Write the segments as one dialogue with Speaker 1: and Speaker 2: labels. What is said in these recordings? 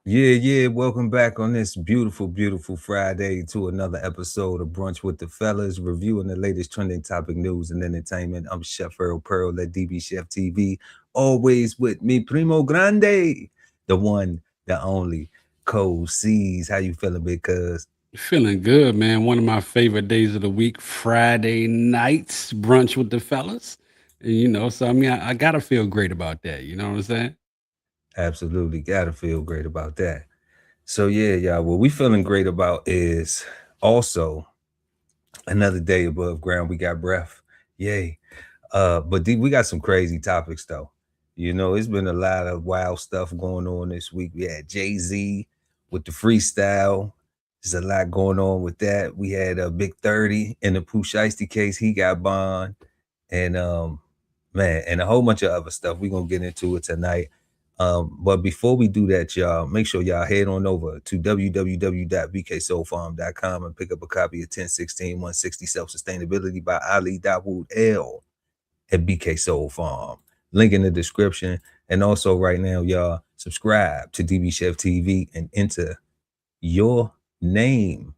Speaker 1: Yeah. Welcome back on this beautiful, beautiful Friday to another episode of Brunch with the Fellas, reviewing the latest trending topic news and entertainment. I'm Chef Earl Pearl at DBCHEFTV. Always with me, Primo Grande, the one, the only, Cole C's. How you feeling, big cuz?
Speaker 2: Feeling good, man. One of my favorite days of the week, Friday nights, brunch with the fellas. And, so I mean, I gotta feel great about that. You know what I'm saying?
Speaker 1: Absolutely, gotta feel great about that. So yeah, y'all, what we feeling great about is also another day above ground. We got breath. Yay. But we got some crazy topics though. It's been a lot of wild stuff going on this week. We had Jay-Z with the freestyle. There's a lot going on with that. We had a Big30 in the Pooh Shiesty case. He got bond. And man, and a whole bunch of other stuff. We're gonna get into it tonight. But before we do that, y'all, make sure y'all head on over to www.bksoulfarm.com and pick up a copy of 1016 160 Self-Sustainability by Ali Dawood L at BK Soul Farm. Link in the description. And also right now, y'all, subscribe to DB Chef TV and enter your name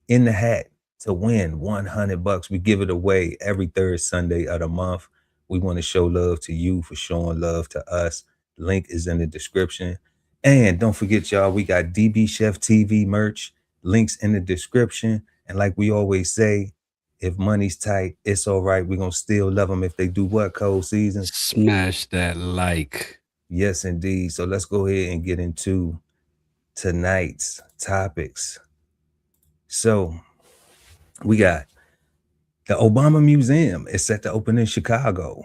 Speaker 1: in the hat to win $100. We give it away every third Sunday of the month. We want to show love to you for showing love to us. Link is in the description. And don't forget, y'all, we got DB Chef TV merch. Links in the description. And like we always say, if money's tight, it's all right. We're going to still love them if they do what, Cold Season?
Speaker 2: Smash that like.
Speaker 1: Yes, indeed. So let's go ahead and get into tonight's topics. So we got the Obama Museum is set to open in Chicago.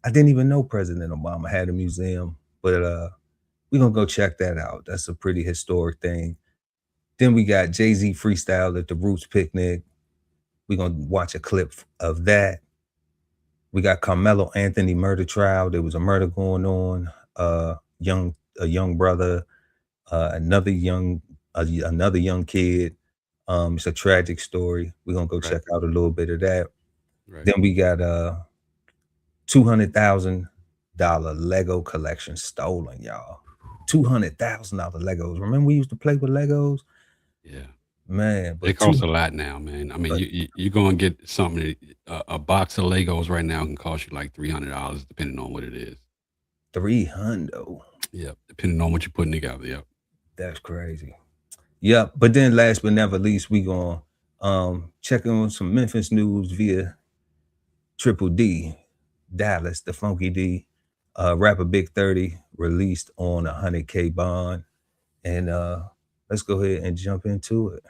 Speaker 1: I didn't even know President Obama had a museum, but we're going to go check that out. That's a pretty historic thing. Then we got Jay-Z freestyle at the Roots Picnic. We're going to watch a clip of that. We got Karmelo Anthony murder trial. There was a murder going on. A young brother, another young kid. It's a tragic story. We're going to go check out a little bit of that. Right. Then we got $200,000 Lego collection stolen, y'all. $200,000 Legos. Remember we used to play with Legos?
Speaker 2: Yeah.
Speaker 1: Man.
Speaker 2: But it costs a lot now, man. I mean, you're going to get something, a box of Legos right now can cost you like $300, depending on what it is.
Speaker 1: $300.
Speaker 2: Yep, depending on what you're putting together. Yep.
Speaker 1: That's crazy. Yep. But then last but never least, we going to check in on some Memphis news via Triple D. Dallas, the Funky D, rapper Big30 released on $100K bond. And let's go ahead and jump into it.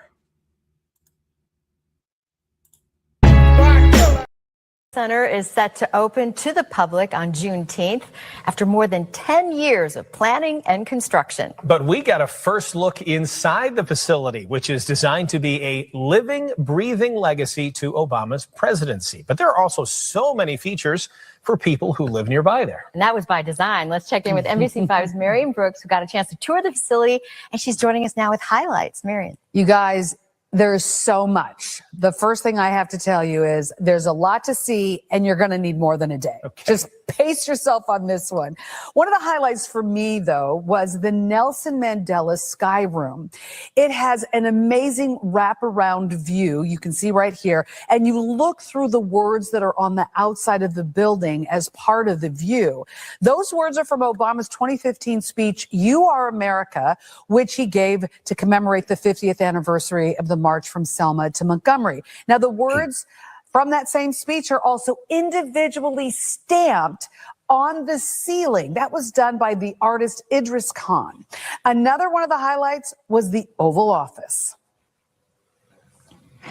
Speaker 3: Center is set to open to the public on Juneteenth after more than 10 years of planning and construction.
Speaker 4: But we got a first look inside the facility, which is designed to be a living, breathing legacy to Obama's presidency. But there are also so many features for people who live nearby there.
Speaker 3: And that was by design. Let's check in with NBC5's Marion Brooks, who got a chance to tour the facility, and she's joining us now with highlights. Marion.
Speaker 5: You guys, there's so much. The first thing I have to tell you is there's a lot to see, and you're going to need more than a day. Okay. Just pace yourself on this one. One of the highlights for me, though, was the Nelson Mandela Sky Room. It has an amazing wraparound view. You can see right here, and you look through the words that are on the outside of the building as part of the view. Those words are from Obama's 2015 speech, "You Are America," which he gave to commemorate the 50th anniversary of the march from Selma to Montgomery. Now, the words from that same speech are also individually stamped on the ceiling. That was done by the artist Idris Khan. Another one of the highlights was the Oval Office.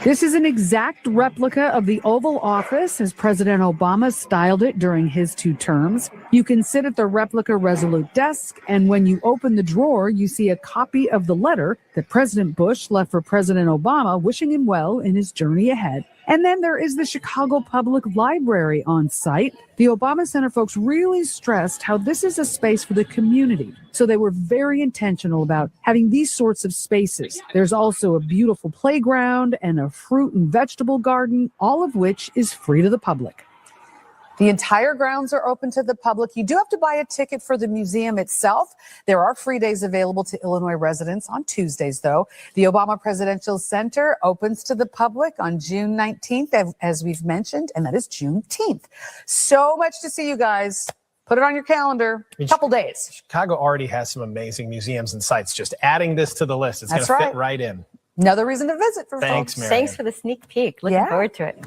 Speaker 6: This is an exact replica of the Oval Office as President Obama styled it during his 2 terms. You can sit at the replica Resolute desk, and when you open the drawer, you see a copy of the letter that President Bush left for President Obama, wishing him well in his journey ahead. And then there is the Chicago Public Library on site. The Obama Center folks really stressed how this is a space for the community. So they were very intentional about having these sorts of spaces. There's also a beautiful playground and a fruit and vegetable garden, all of which is free to the public.
Speaker 5: The entire grounds are open to the public. You do have to buy a ticket for the museum itself. There are free days available to Illinois residents on Tuesdays, though. The Obama Presidential Center opens to the public on June 19th, as we've mentioned, and that is Juneteenth. So much to see, you guys. Put it on your calendar. A couple days.
Speaker 4: Chicago already has some amazing museums and sites. Just adding this to the list, it's going to fit right in.
Speaker 5: Another reason to visit for
Speaker 4: Thanks,
Speaker 5: folks.
Speaker 4: Marianne.
Speaker 3: Thanks for the sneak peek. Looking forward to it.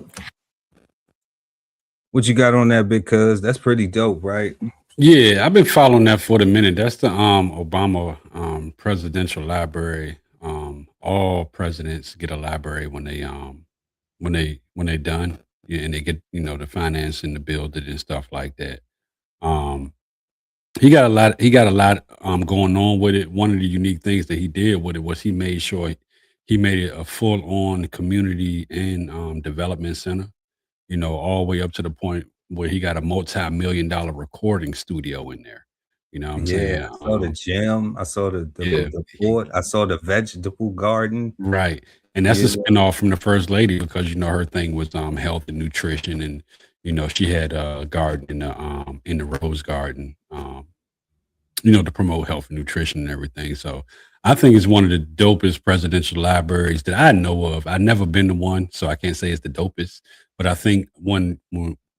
Speaker 1: What you got on that, because that's pretty dope, right?
Speaker 2: Yeah, I've been following that for a minute. That's the Obama Presidential Library. All presidents get a library when they done, and they get the financing to build it and stuff like that. He got a lot going on with it. One of the unique things that he did with it was he made sure he made it a full-on community and development center. All the way up to the point where he got a multi-million-dollar recording studio in there. You know what I'm saying?
Speaker 1: I saw the gym. I saw the fort. I saw the vegetable garden.
Speaker 2: Right. And that's a spinoff from the First Lady, because, her thing was health and nutrition. And, she had a garden in the Rose Garden, to promote health and nutrition and everything. So I think it's one of the dopest presidential libraries that I know of. I've never been to one, so I can't say it's the dopest. But I think when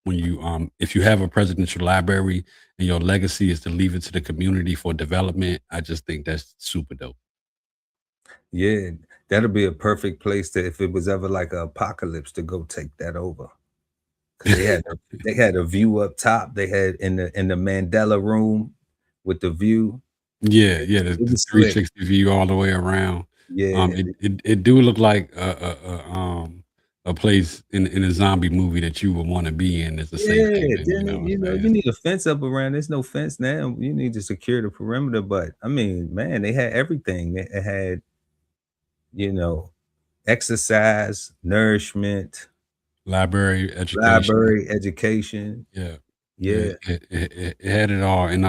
Speaker 2: you if you have a presidential library and your legacy is to leave it to the community for development, I just think that's super dope.
Speaker 1: Yeah, that'll be a perfect place to, if it was ever like an apocalypse, to go take that over. 'Cause they had a view up top. They had in the Mandela room with the view.
Speaker 2: Yeah, the 360 view all the way around.
Speaker 1: Yeah,
Speaker 2: it do look like a place in a zombie movie that you would want to be in as a safe haven.
Speaker 1: You need a fence up around. There's no fence now. You need to secure the perimeter. But I mean, man, they had everything. It had, exercise, nourishment,
Speaker 2: library education.
Speaker 1: Yeah.
Speaker 2: It had it all. And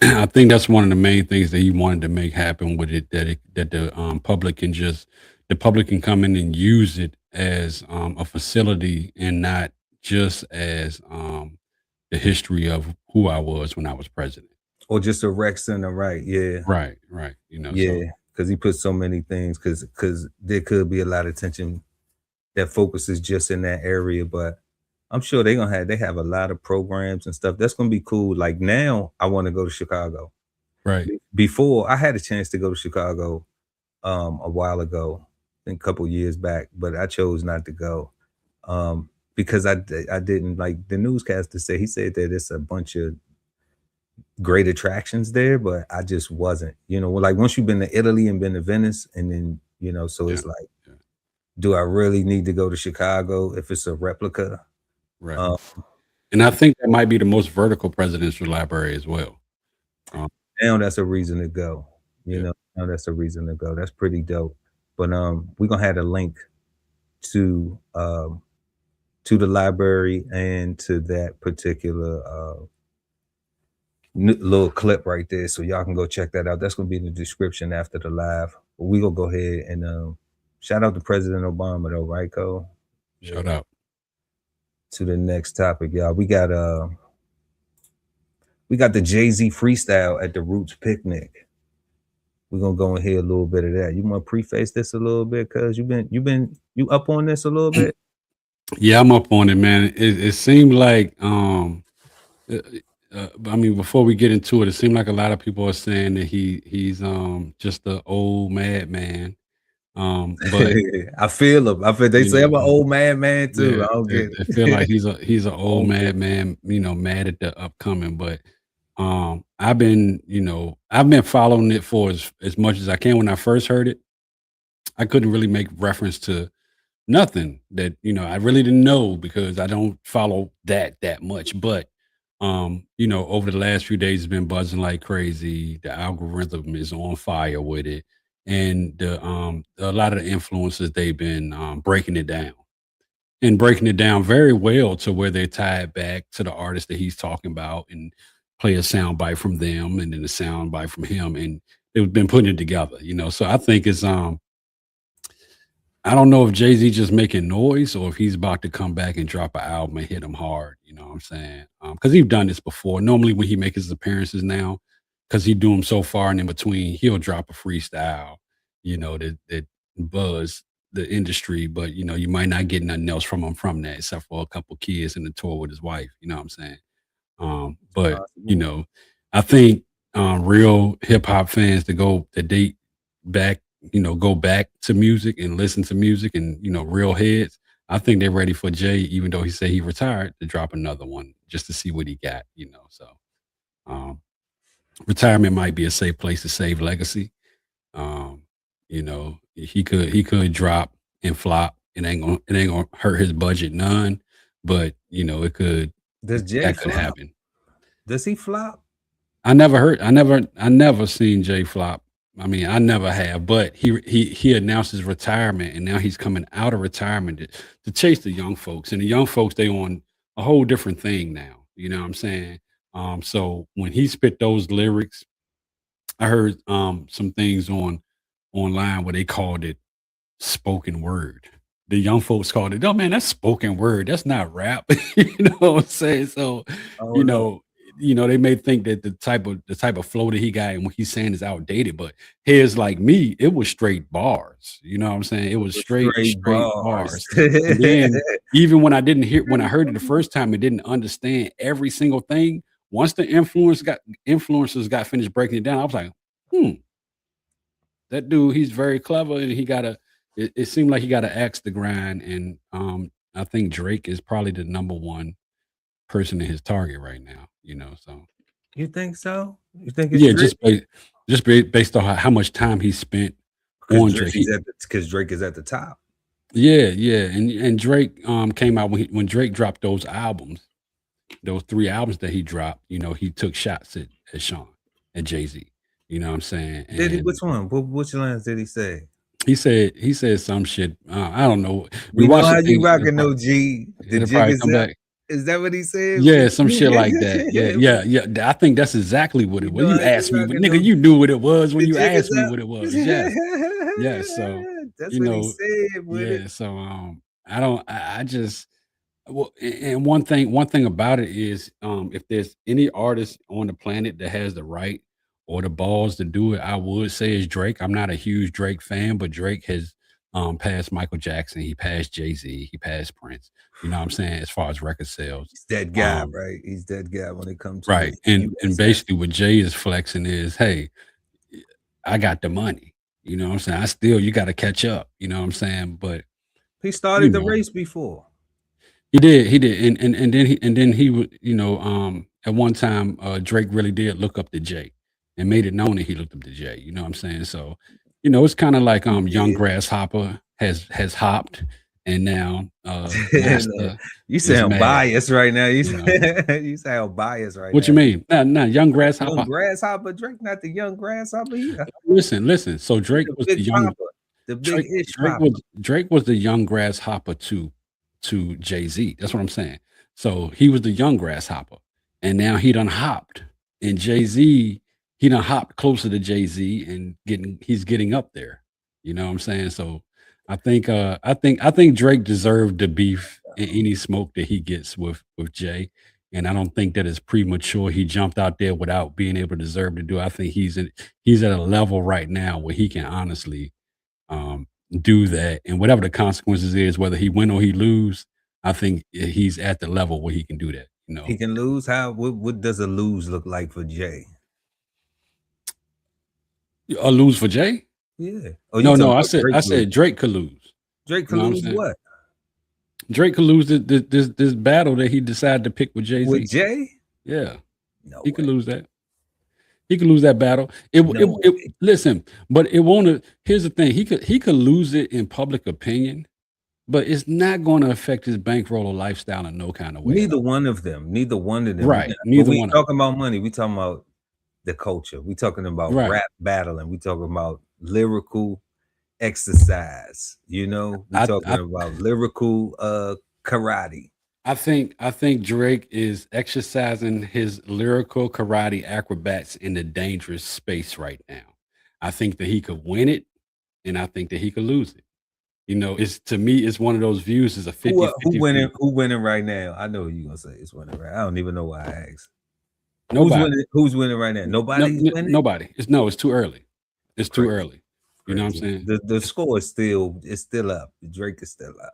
Speaker 2: I think that's one of the main things that he wanted to make happen with it, that the public can come in and use it as a facility and not just as the history of who I was when I was president.
Speaker 1: Or just a rec center, right? Yeah.
Speaker 2: Right.
Speaker 1: Because he put so many things, because there could be a lot of tension that focuses just in that area. But I'm sure they have a lot of programs and stuff. That's gonna be cool. Like now, I want to go to Chicago.
Speaker 2: Right.
Speaker 1: Before, I had a chance to go to Chicago a while ago, a couple years back, but I chose not to go because I didn't like the newscaster said. He said that it's a bunch of great attractions there, but I just wasn't. Like once you've been to Italy and been to Venice, and then so it's like, do I really need to go to Chicago if it's a replica?
Speaker 2: Right. And I think that might be the most vertical presidential library as well.
Speaker 1: Now that's a reason to go. Now that's a reason to go. That's pretty dope. But we're gonna have a link to the library and to that particular little clip right there, so y'all can go check that out. That's gonna be in the description after the live. But we gonna go ahead and shout out to President Obama, though, right, Cole?
Speaker 2: Shout out
Speaker 1: to the next topic, y'all. We got the jayz freestyle at the Roots picnic. We're gonna go and hear a little bit of that. You want to preface this a little bit, cuz you up on this a little bit?
Speaker 2: Yeah, I'm up on it, man. It seemed like I mean, before we get into it, it seemed like a lot of people are saying that he's just an old madman. But
Speaker 1: I feel him. They say I'm an old madman too.
Speaker 2: Yeah,
Speaker 1: I don't get
Speaker 2: I feel like he's an old madman, mad at the upcoming. But I've been following it for as much as I can. When I first heard it, I couldn't really make reference to nothing that I really didn't know, because I don't follow that much. But over the last few days, it's been buzzing like crazy. The algorithm is on fire with it. And a lot of the influencers, they've been breaking it down very well, to where they tie it back to the artist that he's talking about and play a soundbite from them and then a soundbite from him, and they've been putting it together. So I think it's I don't know if Jay-Z just making noise or if he's about to come back and drop an album and hit him hard. You know what I'm saying? Because he's done this before. Normally when he makes his appearances now, because he do them so far and in between, he'll drop a freestyle, that buzz the industry, but you might not get nothing else from him from that, except for a couple kids in the tour with his wife. You know what I'm saying? But
Speaker 1: Possible.
Speaker 2: I think real hip hop fans that date back, go back to music and listen to music and real heads. I think they're ready for Jay, even though he said he retired, to drop another one just to see what he got. So um, retirement might be a safe place to save legacy. He could drop and flop. It ain't gonna hurt his budget none, but
Speaker 1: Does Jay
Speaker 2: that could
Speaker 1: flop?
Speaker 2: happen.
Speaker 1: Does he flop?
Speaker 2: I never seen Jay flop. I mean, I never have, but he announced his retirement and now he's coming out of retirement to chase the young folks. And the young folks, they on a whole different thing now. You know what I'm saying? So when he spit those lyrics, I heard some things online where they called it spoken word. The young folks called it, oh man, that's spoken word. That's not rap. You know what I'm saying? So,
Speaker 1: Oh
Speaker 2: you
Speaker 1: no.
Speaker 2: know, they may think that the type of flow that he got and what he's saying is outdated, but his like me, it was straight bars. You know what I'm saying? It was
Speaker 1: Straight
Speaker 2: straight
Speaker 1: bars.
Speaker 2: bars. And then even when I heard it the first time, I didn't understand every single thing. Once the influencers got finished breaking it down, I was like, hmm, that dude, he's very clever and it seemed like he got an axe to grind. And I think Drake is probably the number one person in his target right now, so
Speaker 1: You think so? You think it's
Speaker 2: yeah,
Speaker 1: Drake?
Speaker 2: based on how much time he spent
Speaker 1: Because
Speaker 2: on
Speaker 1: Drake
Speaker 2: Drake.
Speaker 1: is because Drake is at the top.
Speaker 2: Yeah. And Drake came out when Drake dropped those albums, those 3 albums that he dropped, he took shots at Sean and Jay-Z. You know what I'm saying?
Speaker 1: Did he?
Speaker 2: And
Speaker 1: Which one? Which lines did he say?
Speaker 2: he said some shit. I don't know. We
Speaker 1: We know
Speaker 2: watched the
Speaker 1: how you
Speaker 2: thing.
Speaker 1: rocking, no G. The
Speaker 2: It'll
Speaker 1: jig
Speaker 2: probably
Speaker 1: is
Speaker 2: come
Speaker 1: up.
Speaker 2: back.
Speaker 1: Is that what he said?
Speaker 2: Yeah, some shit like that. Yeah. I think that's exactly what
Speaker 1: We
Speaker 2: it was.
Speaker 1: know
Speaker 2: You
Speaker 1: how you
Speaker 2: asked me, but
Speaker 1: rocking, no
Speaker 2: nigga, you knew what it was when
Speaker 1: The
Speaker 2: you
Speaker 1: jig is
Speaker 2: asked me
Speaker 1: up.
Speaker 2: what it was. Yes. Yes. So,
Speaker 1: That's
Speaker 2: you
Speaker 1: what he
Speaker 2: know,
Speaker 1: said with it.
Speaker 2: yeah. So I don't I just well, and one thing about it is if there's any artist on the planet that has the right or the balls to do it, I would say is Drake. I'm not a huge Drake fan, but Drake has passed Michael Jackson, he passed Jay-Z, he passed Prince. You know what I'm saying? As far as record sales.
Speaker 1: He's that guy,
Speaker 2: Um,
Speaker 1: right? He's that guy when it comes to
Speaker 2: right.
Speaker 1: his
Speaker 2: And
Speaker 1: US act.
Speaker 2: basically what Jay is flexing is, hey, I got the money. You know what I'm saying? You gotta catch up, you know what I'm saying? But
Speaker 1: He
Speaker 2: you
Speaker 1: started the
Speaker 2: know,
Speaker 1: race before.
Speaker 2: he did, and then he would, at one time, Drake really did look up to Jay, and made it known that he looked up to Jay. You know what I'm saying? So, it's kind of like
Speaker 1: He
Speaker 2: young
Speaker 1: did.
Speaker 2: grasshopper has hopped, and now
Speaker 1: No,
Speaker 2: master
Speaker 1: you
Speaker 2: is
Speaker 1: sound
Speaker 2: mad.
Speaker 1: biased right now.
Speaker 2: You know
Speaker 1: You sound biased right
Speaker 2: what
Speaker 1: now.
Speaker 2: you mean? Nah, young
Speaker 1: Young
Speaker 2: grasshopper.
Speaker 1: grasshopper, Drake, not the young grasshopper.
Speaker 2: Listen. So
Speaker 1: He
Speaker 2: Drake
Speaker 1: the
Speaker 2: was the
Speaker 1: big
Speaker 2: young
Speaker 1: popper, the big
Speaker 2: Drake.
Speaker 1: ish
Speaker 2: Drake
Speaker 1: popper.
Speaker 2: was Drake was the young grasshopper to Jay Z. That's what I'm saying. So he was the young grasshopper, and now he done hopped, and Jay Z he done hopped closer to Jay Z and he's getting up there. You know what I'm saying? So I think Drake deserved the beef and any smoke that he gets with Jay. And I don't think that it's premature. He jumped out there without being able to deserve to do it. I think he's at a level right now where he can honestly um, do that, and whatever the consequences is, whether he win or he lose, I think he's at the level where he can do that.
Speaker 1: He can lose. What does a lose look like for Jay?
Speaker 2: A lose for Jay?
Speaker 1: Yeah. Oh, you
Speaker 2: No,
Speaker 1: talking
Speaker 2: no. I
Speaker 1: about
Speaker 2: said
Speaker 1: Drake
Speaker 2: I
Speaker 1: lose.
Speaker 2: said Drake could lose.
Speaker 1: Drake
Speaker 2: You
Speaker 1: could
Speaker 2: know what I'm
Speaker 1: lose
Speaker 2: saying?
Speaker 1: what?
Speaker 2: Drake could lose this battle that he decided to pick with Jay
Speaker 1: With
Speaker 2: Z.
Speaker 1: Jay?
Speaker 2: Yeah,
Speaker 1: No
Speaker 2: he
Speaker 1: way.
Speaker 2: could lose that. He could lose that battle.
Speaker 1: No way.
Speaker 2: Listen, but it won't. Here's the thing: he could lose it in public opinion, but it's not going to affect his bankroll or lifestyle in no kind of way.
Speaker 1: Neither one of them. Neither one of them.
Speaker 2: Right.
Speaker 1: But
Speaker 2: Neither
Speaker 1: we
Speaker 2: one
Speaker 1: ain't
Speaker 2: of them.
Speaker 1: talking about money. We talking about the culture. We talking about
Speaker 2: Right.
Speaker 1: rap battling. We talking about lyrical exercise. We
Speaker 2: I,
Speaker 1: talking
Speaker 2: I
Speaker 1: about lyrical karate.
Speaker 2: I think Drake is exercising his lyrical karate acrobats in a dangerous space right now. I think that he could win it, and I think that he could lose it. You know, it's to me, it's one of those views is a 50-50.
Speaker 1: Who winning right now? I know you gonna say it's winning right. I don't even know why I asked.
Speaker 2: Nobody.
Speaker 1: Who's winning right now? Nobody's winning.
Speaker 2: Nobody. It's too early. It's too early. You know what I'm saying?
Speaker 1: The score is still up. Drake is still up.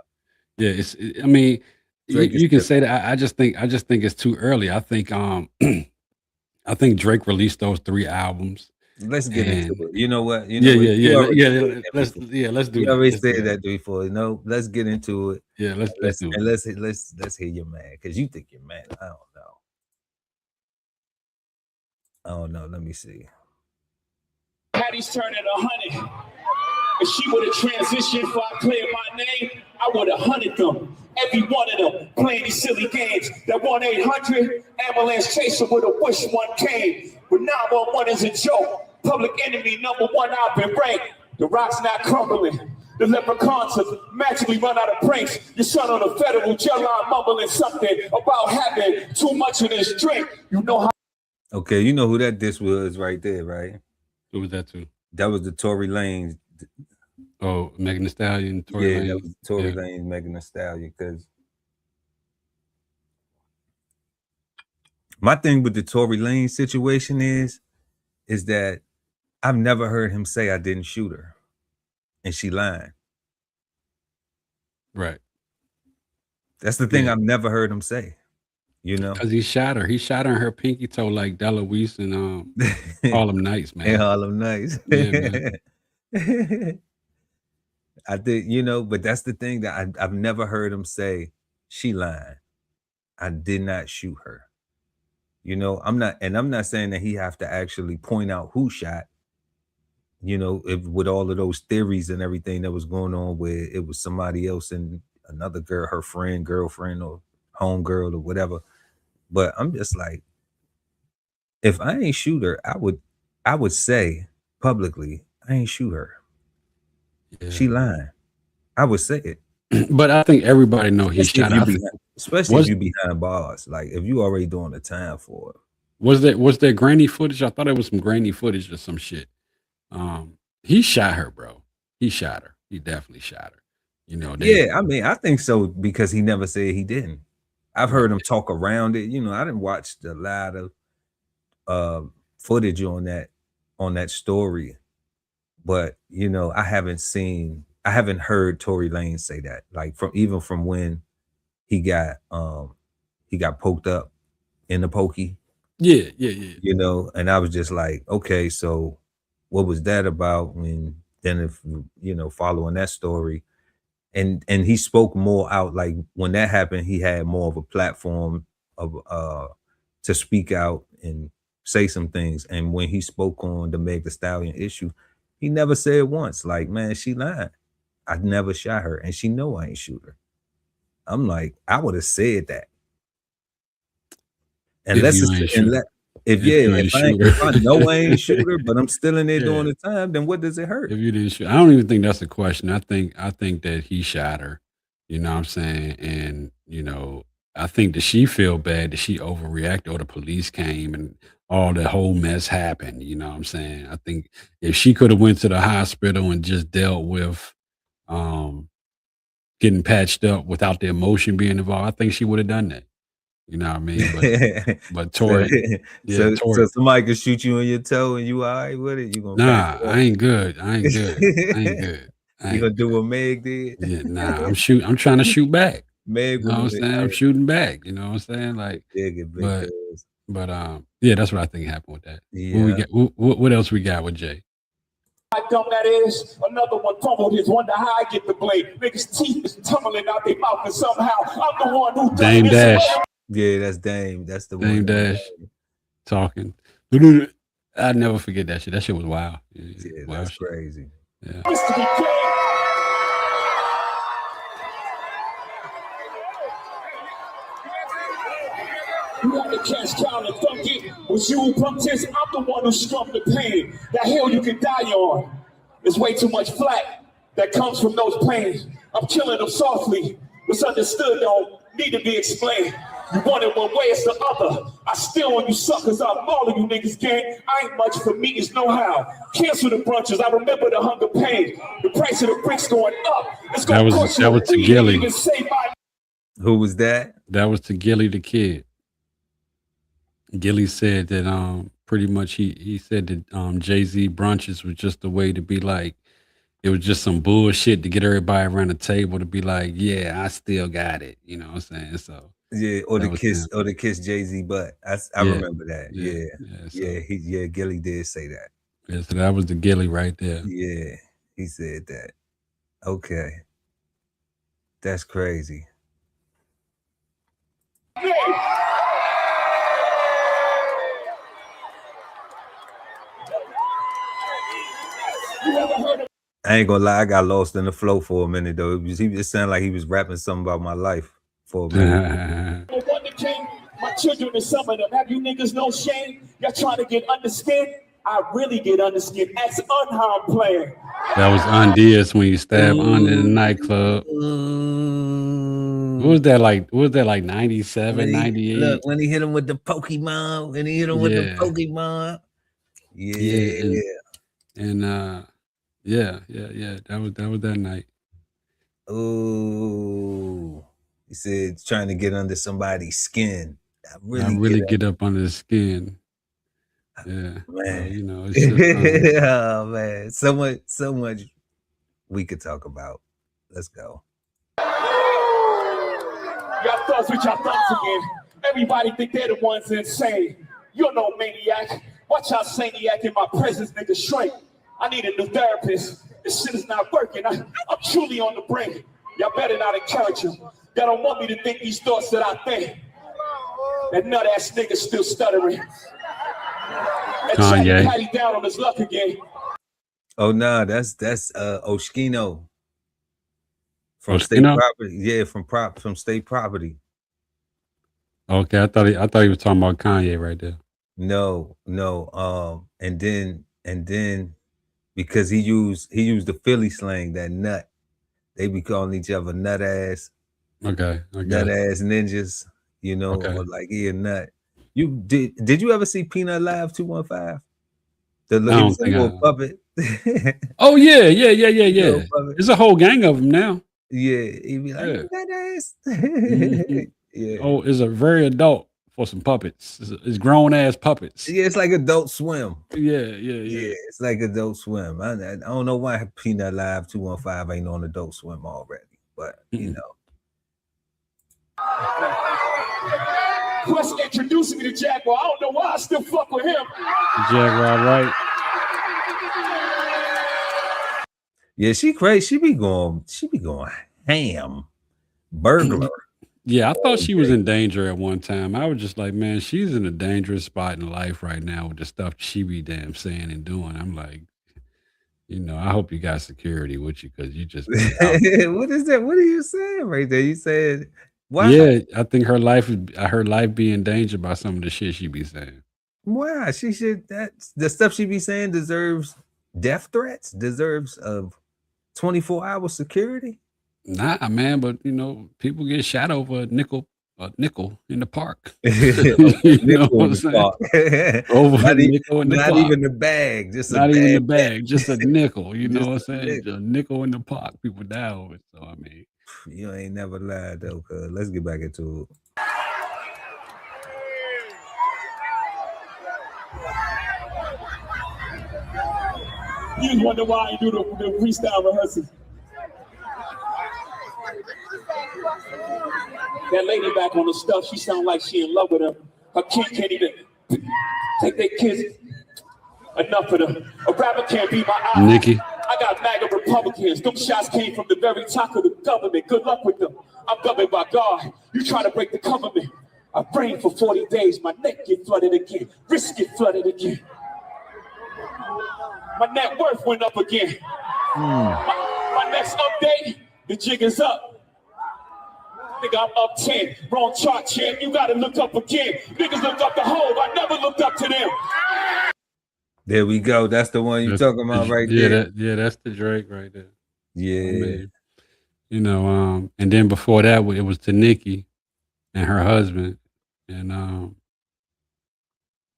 Speaker 2: Yeah, I mean, you can say that. I just think it's too early. I think I think Drake released those 3 albums.
Speaker 1: Let's get into it. You know what?
Speaker 2: Yeah. Let's do that.
Speaker 1: You already said that before. No, let's get into it.
Speaker 2: Yeah, let's do it.
Speaker 1: Let's hear you mad because you think you're mad. I don't know. Let me see.
Speaker 7: Patty's turning 100. If she would have transitioned before I cleared my name, I would have hunted them. Every one of them playing these silly games. That 1-800 ambulance chaser would have wished one came. But 911 is a joke. Public enemy #1 I've been ranked. The rock's not crumbling. The leprechauns have magically run out of pranks. Your son on a federal jail line mumbling something about having too much of this drink. You know how.
Speaker 1: Okay, you know who that diss was right there, right?
Speaker 2: Who was that to?
Speaker 1: That was the Tory Lanez.
Speaker 2: Oh, Megan Thee Stallion. Tory Lanez.
Speaker 1: That was Tory Lanez, Megan Thee Stallion. Because my thing with the Tory Lanez situation is that I've never heard him say I didn't shoot her, and she lying.
Speaker 2: Right.
Speaker 1: That's the thing I've never heard him say. You know,
Speaker 2: because he shot her. He shot her in her pinky toe like DeLuise and Harlem Nights, man.
Speaker 1: And Harlem Nights.
Speaker 2: Yeah, man.
Speaker 1: I think, you know, but that's the thing that I've never heard him say, she lying. I did not shoot her. You know, I'm not saying that he have to actually point out who shot. You know, with all of those theories and everything that was going on, where it was somebody else and another girl, her friend, girlfriend, or homegirl, or whatever. But I'm just like, if I ain't shoot her, I would say publicly, I ain't shoot her. Yeah. She lying. I would say it.
Speaker 2: But I think everybody know he shot her.
Speaker 1: Especially if you behind bars. Like if you already doing the time for it.
Speaker 2: Was there grainy footage? I thought it was some grainy footage or some shit. He shot her, bro. He shot her. He definitely shot her. You know.
Speaker 1: Yeah, I mean, I think so because he never said he didn't. I've heard him talk around it. You know, I didn't watch a lot of footage on that story, but you know, I haven't heard Tory Lanez say that. Like from when he got poked up in the pokey.
Speaker 2: Yeah.
Speaker 1: You know, and I was just like, okay, so what was that about? If you know, following that story. And he spoke more out, like when that happened, he had more of a platform of to speak out and say some things. And when he spoke on the Meg Thee Stallion issue, he never said once, like, man, she lied. I never shot her, and she know I ain't shoot her. I'm like, I would have said that. If I know I ain't shoot her, but I'm still in there doing the time, then what does it hurt?
Speaker 2: If you didn't shoot, I don't even think that's the question. I think that he shot her. You know what I'm saying? And you know, I think that she feel bad that she overreacted, or the police came and all the whole mess happened. You know what I'm saying? I think if she could have went to the hospital and just dealt with getting patched up without the emotion being involved, I think she would have done that. You know what I mean? But Tory,
Speaker 1: so somebody could shoot you in your toe and you all right with it? You gonna
Speaker 2: I ain't good.
Speaker 1: You gonna do what Meg did?
Speaker 2: Yeah, nah. I'm trying to shoot back.
Speaker 1: Meg,
Speaker 2: you know what I'm saying? I'm shooting back. You know what I'm saying? Like, but yeah, that's what I think happened with that. Yeah. What else we got with Jay?
Speaker 7: How dumb that is. Another one fumbled his, wonder how I get the blade. Niggas' teeth is tumbling out their mouth, and somehow I'm the one who
Speaker 2: Dame Dash.
Speaker 1: Yeah, that's Dame. That's the
Speaker 2: Dame
Speaker 1: one.
Speaker 2: Dash talking. I'd never forget that shit. That shit was wild.
Speaker 1: Yeah, that's crazy.
Speaker 2: Yeah.
Speaker 7: You got to catch Kyle and funk it. With you, punk this, I'm the one who struck the pain. That hill you can die on. There's way too much flack that comes from those plains. I'm killing them softly. What's understood don't need to be explained. You want it one way, it's the other. I still on you suckers, I'm mauling you niggas, gang. I ain't much for me, it's no how. Cancel the brunches, I remember the hunger pain. The price of the bricks going up. It's
Speaker 2: That
Speaker 7: gonna
Speaker 2: was
Speaker 7: cost you
Speaker 2: that
Speaker 7: a
Speaker 2: was to
Speaker 7: weed to
Speaker 2: Gilly.
Speaker 7: even say my
Speaker 1: Who was that?
Speaker 2: That was to Gilly the Kid. Gilly said that pretty much he said that Jay-Z brunches was just a way to be like, it was just some bullshit to get everybody around the table to be like, yeah, I still got it. You know what I'm saying? So
Speaker 1: Yeah, or
Speaker 2: that
Speaker 1: the
Speaker 2: was
Speaker 1: kiss,
Speaker 2: him.
Speaker 1: or the kiss Jay-Z butt. I
Speaker 2: Yeah,
Speaker 1: remember that.
Speaker 2: yeah,
Speaker 1: Yeah, Gilly did say that.
Speaker 2: Yeah, so that was the Gilly right there.
Speaker 1: Yeah, he said that. Okay, that's crazy. I ain't gonna lie, I got lost in the flow for a minute though. It sounded like he was rapping something about my life for a minute.
Speaker 7: My children and some of them. Have you niggas no shame? Y'all trying to get under skin? I really get under skin. As unharmed player.
Speaker 2: That was Undias when you stabbed under the nightclub. What was that like? What was that like 97, 98?
Speaker 1: Look, when he hit him with the Pokemon, with the Pokemon. Yeah.
Speaker 2: Yeah. That was that night.
Speaker 1: Oh, he said trying to get under somebody's skin.
Speaker 2: I really get up under the skin. Yeah,
Speaker 1: man.
Speaker 2: So, you know, it's just,
Speaker 1: oh man, so much we could talk about. Let's go.
Speaker 7: Y'all thugs with y'all thugs again. Everybody think they're the ones insane. You're no maniac. Watch y'all saniac in my presence, nigga, shrink. I need a new therapist. This shit is not working. I'm truly on the brink. Y'all better not encourage him. Y'all don't want me to think these thoughts that I think. That nut ass nigga still stuttering. That
Speaker 2: Kanye.
Speaker 7: Patty down on his luck again.
Speaker 1: Oh no, that's Oshkino from
Speaker 2: Oshkino?
Speaker 1: State Property. Yeah, from State Property.
Speaker 2: Okay, I thought he was talking about Kanye right there.
Speaker 1: No. And then because he used the Philly slang, that nut. They be calling each other nut ass.
Speaker 2: Okay.
Speaker 1: Nut ass ninjas, you know, or like he a nut. You did you ever see Peanut Live 215? The little puppet.
Speaker 2: Oh yeah. There's a whole gang of them now.
Speaker 1: Yeah, he be like nut ass. Yeah.
Speaker 2: Oh, it's a very adult for some puppets. It's grown ass puppets.
Speaker 1: Yeah, it's like Adult Swim.
Speaker 2: Yeah.
Speaker 1: It's like Adult Swim. I don't know why Peanut Live 215 ain't on Adult Swim already, but you know.
Speaker 7: Plus introducing me to Jaguar. I don't know why I still fuck with him.
Speaker 2: Jaguar, right?
Speaker 1: Yeah, she crazy. She be going ham. Burglar.
Speaker 2: Yeah, I thought she was in danger at one time. I was just like, man, she's in a dangerous spot in life right now with the stuff she be damn saying and doing. I'm like, you know, I hope you got security with you because you just
Speaker 1: What is that? What are you saying right there? You said why?
Speaker 2: Yeah, I think her life be in danger by some of the shit she be saying.
Speaker 1: Why? She should the stuff she be saying deserves death threats, deserves 24-hour security.
Speaker 2: Nah, man, but you know, people get shot over a nickel in the park.
Speaker 1: Nickel in the park.
Speaker 2: Over
Speaker 1: not
Speaker 2: nickel in the park.
Speaker 1: Even the bag, just
Speaker 2: not
Speaker 1: a
Speaker 2: even
Speaker 1: bag.
Speaker 2: the bag, just a nickel. You know what I'm saying?
Speaker 1: Nickel.
Speaker 2: A nickel in the park, people die over it. So I mean,
Speaker 1: you ain't never lied though. Cause let's get back into it.
Speaker 7: You wonder why I do the freestyle rehearsal. That lady back on the stuff, she sound like she in love with him. Her kid can't even take their kids. Enough of them. A rapper can't be my eye.
Speaker 2: Nikki.
Speaker 7: I got MAGA Republicans. Them shots came from the very top of the government. Good luck with them. I'm governed by God. You try to break the government. I prayed for 40 days. My neck get flooded again. Wrist get flooded again. My net worth went up again. My next update, the jig is up. Nigga, I'm up 10. Wrong chart, champ. You gotta look up again. Niggas look up the hole. I never looked up to them.
Speaker 1: There we go. That's the one you talking about right there.
Speaker 2: That's the Drake right there.
Speaker 1: Yeah.
Speaker 2: I mean, you know, and then before that, it was to Nikki and her husband. And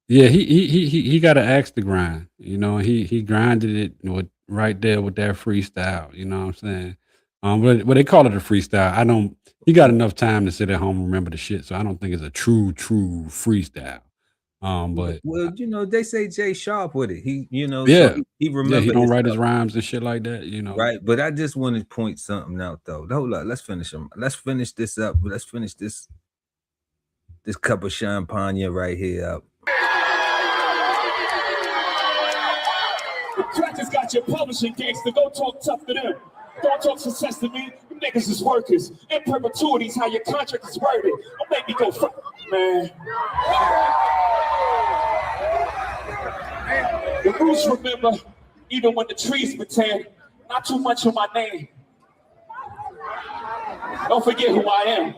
Speaker 2: yeah, he got an axe to grind. You know, he grinded it with right there with that freestyle. You know what I'm saying? But they call it a freestyle. I don't. You got enough time to sit at home and remember the shit, so I don't think it's a true freestyle. But
Speaker 1: well, you know, they say Jay Sharp with it. He, you know, so
Speaker 2: yeah,
Speaker 1: he
Speaker 2: yeah,
Speaker 1: remember
Speaker 2: he don't
Speaker 1: his
Speaker 2: write his
Speaker 1: stuff,
Speaker 2: rhymes and shit like that. You know,
Speaker 1: right? But I just want to point something out though. Hold up, let's finish him. Let's finish this up. Let's finish this cup of champagne right here up.
Speaker 7: Crackers got your publishing gangster. Go talk tough to them. Don't talk success to me. You niggas is workers. In perpetuities, how your contract is worded. Don't make me go fuck, man. The roots remember, even when the trees pretend, not too much of my name. Don't forget who I am.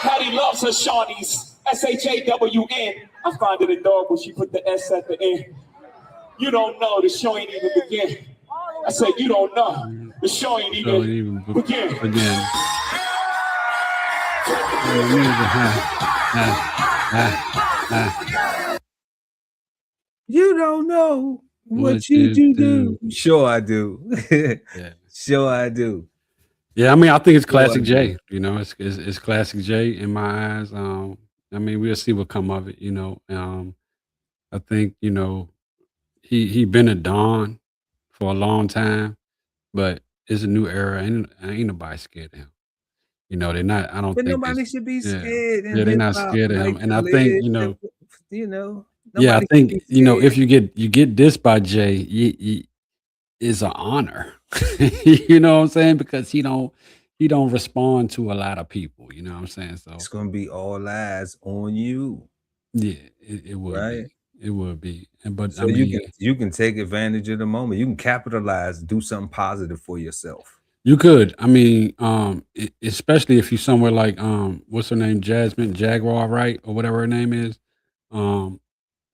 Speaker 7: Hattie loves her Shawnees. SHAWN. I find it adorable she put the S at the end. You don't know, the show ain't even begin. I said, you don't know, the show ain't even begin.
Speaker 1: You don't know what you do. Sure I do.
Speaker 2: Yeah.
Speaker 1: Sure I do.
Speaker 2: Yeah, I mean, I think it's classic Jay. You know, it's classic Jay in my eyes. I mean, we'll see what come of it. You know, I think you know he been a Don for a long time, but it's a new era, and ain't nobody scared of him. You know, they're not. I don't
Speaker 1: But
Speaker 2: think
Speaker 1: nobody should be
Speaker 2: yeah,
Speaker 1: scared in
Speaker 2: yeah, they're not
Speaker 1: hip-hop,
Speaker 2: scared of him.
Speaker 1: like,
Speaker 2: And
Speaker 1: to
Speaker 2: I think
Speaker 1: live, you know,
Speaker 2: yeah, I
Speaker 1: nobody should
Speaker 2: think
Speaker 1: be
Speaker 2: you know if
Speaker 1: scared.
Speaker 2: you get this by Jay, it's an honor. You know what I'm saying? Because he don't respond to a lot of people. You know what I'm saying? So
Speaker 1: It's gonna be all eyes on you,
Speaker 2: yeah, it would
Speaker 1: right?
Speaker 2: be. It would be. But I
Speaker 1: So
Speaker 2: mean,
Speaker 1: you can take advantage of the moment. You can capitalize, do something positive for yourself.
Speaker 2: you could. I mean, especially if you somewhere like what's her name, Jasmine Jaguar, right, or whatever her name is. Um,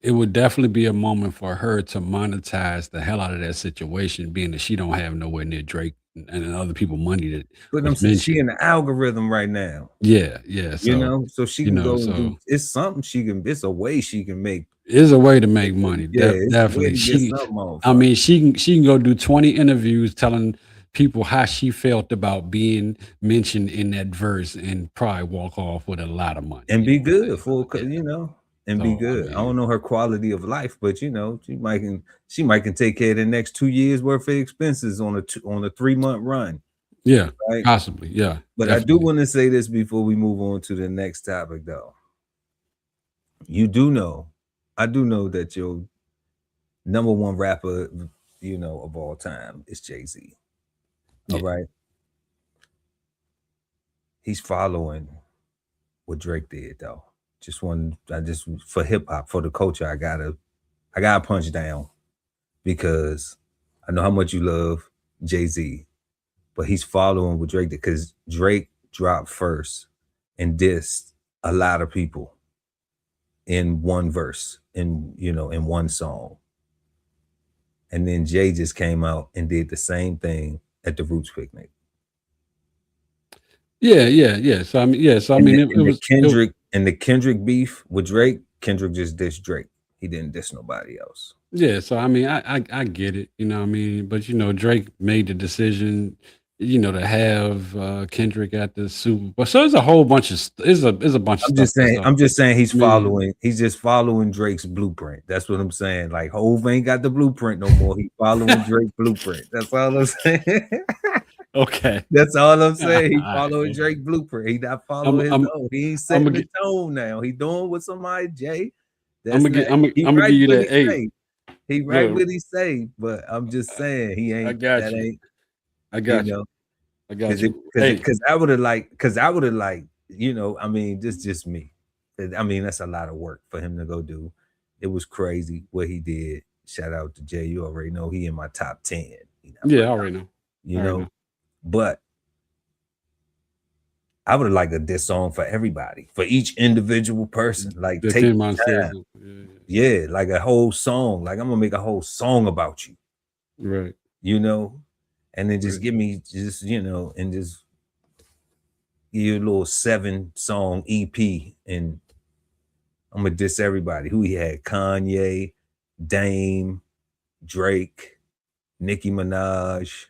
Speaker 2: it would definitely be a moment for her to monetize the hell out of that situation, being that she don't have nowhere near Drake and other people money that
Speaker 1: But I'm
Speaker 2: was
Speaker 1: saying she
Speaker 2: mentioned.
Speaker 1: in the algorithm right now,
Speaker 2: Yeah.
Speaker 1: you
Speaker 2: So
Speaker 1: know, so she
Speaker 2: you
Speaker 1: can
Speaker 2: know,
Speaker 1: go and do.
Speaker 2: so
Speaker 1: It's something she can. It's a way she can make.
Speaker 2: is a way to make money.
Speaker 1: Yeah, it's a way
Speaker 2: Definitely.
Speaker 1: to get something off.
Speaker 2: I mean, she can go do 20 interviews telling people how she felt about being mentioned in that verse and probably walk off with a lot of money.
Speaker 1: And
Speaker 2: You
Speaker 1: be
Speaker 2: know what I'm
Speaker 1: good for,
Speaker 2: saying?
Speaker 1: you know, and be
Speaker 2: So I
Speaker 1: good. I don't
Speaker 2: mean,
Speaker 1: know her quality of life, but you know, she might can take care of the next 2 years worth of expenses on a 3-month run,
Speaker 2: yeah,
Speaker 1: right?
Speaker 2: possibly. Yeah.
Speaker 1: But I do
Speaker 2: Definitely.
Speaker 1: want to say this before we move on to the next topic, though. I do know that your number one rapper, you know, of all time is Jay-Z. All right. He's following what Drake did, though. For hip hop, for the culture, I gotta punch down because I know how much you love Jay-Z, but he's following what Drake did because Drake dropped first and dissed a lot of people in one verse, in one song. And then Jay just came out and did the same thing at the Roots picnic.
Speaker 2: Yeah. So I mean, it was
Speaker 1: the Kendrick beef with Drake. Kendrick just dissed Drake. He didn't diss nobody else.
Speaker 2: yeah. So I mean, I get it. You know what I mean? But you know, Drake made the decision, you know, to have Kendrick at the Super Bowl. So there's a whole bunch of there's a bunch of stuff.
Speaker 1: I'm just saying he's just following Drake's blueprint. That's what I'm saying. Like Hove ain't got the blueprint no more. He following Drake's blueprint. That's all I'm saying.
Speaker 2: Okay.
Speaker 1: That's all I'm saying. He following Drake blueprint. He not following his own. He ain't setting the tone now. He doing what somebody, Jay.
Speaker 2: I'm gonna give you that 8.
Speaker 1: He right what he say, but I'm just saying he ain't.
Speaker 2: I got you.
Speaker 1: Because I would have like, you know, I mean, this just me. I mean, that's a lot of work for him to go do. It was crazy what he did. Shout out to Jay. You already know he in my top 10.
Speaker 2: Yeah, I already know.
Speaker 1: You know. But I would have liked a diss song for everybody, for each individual person. Like take time. Yeah, like a whole song. Like I'm gonna make a whole song about you.
Speaker 2: Right.
Speaker 1: You know, and then just give me just, you know, and just give you a little 7-song EP, and I'm gonna diss everybody. Who he had: Kanye, Dame, Drake, Nicki Minaj.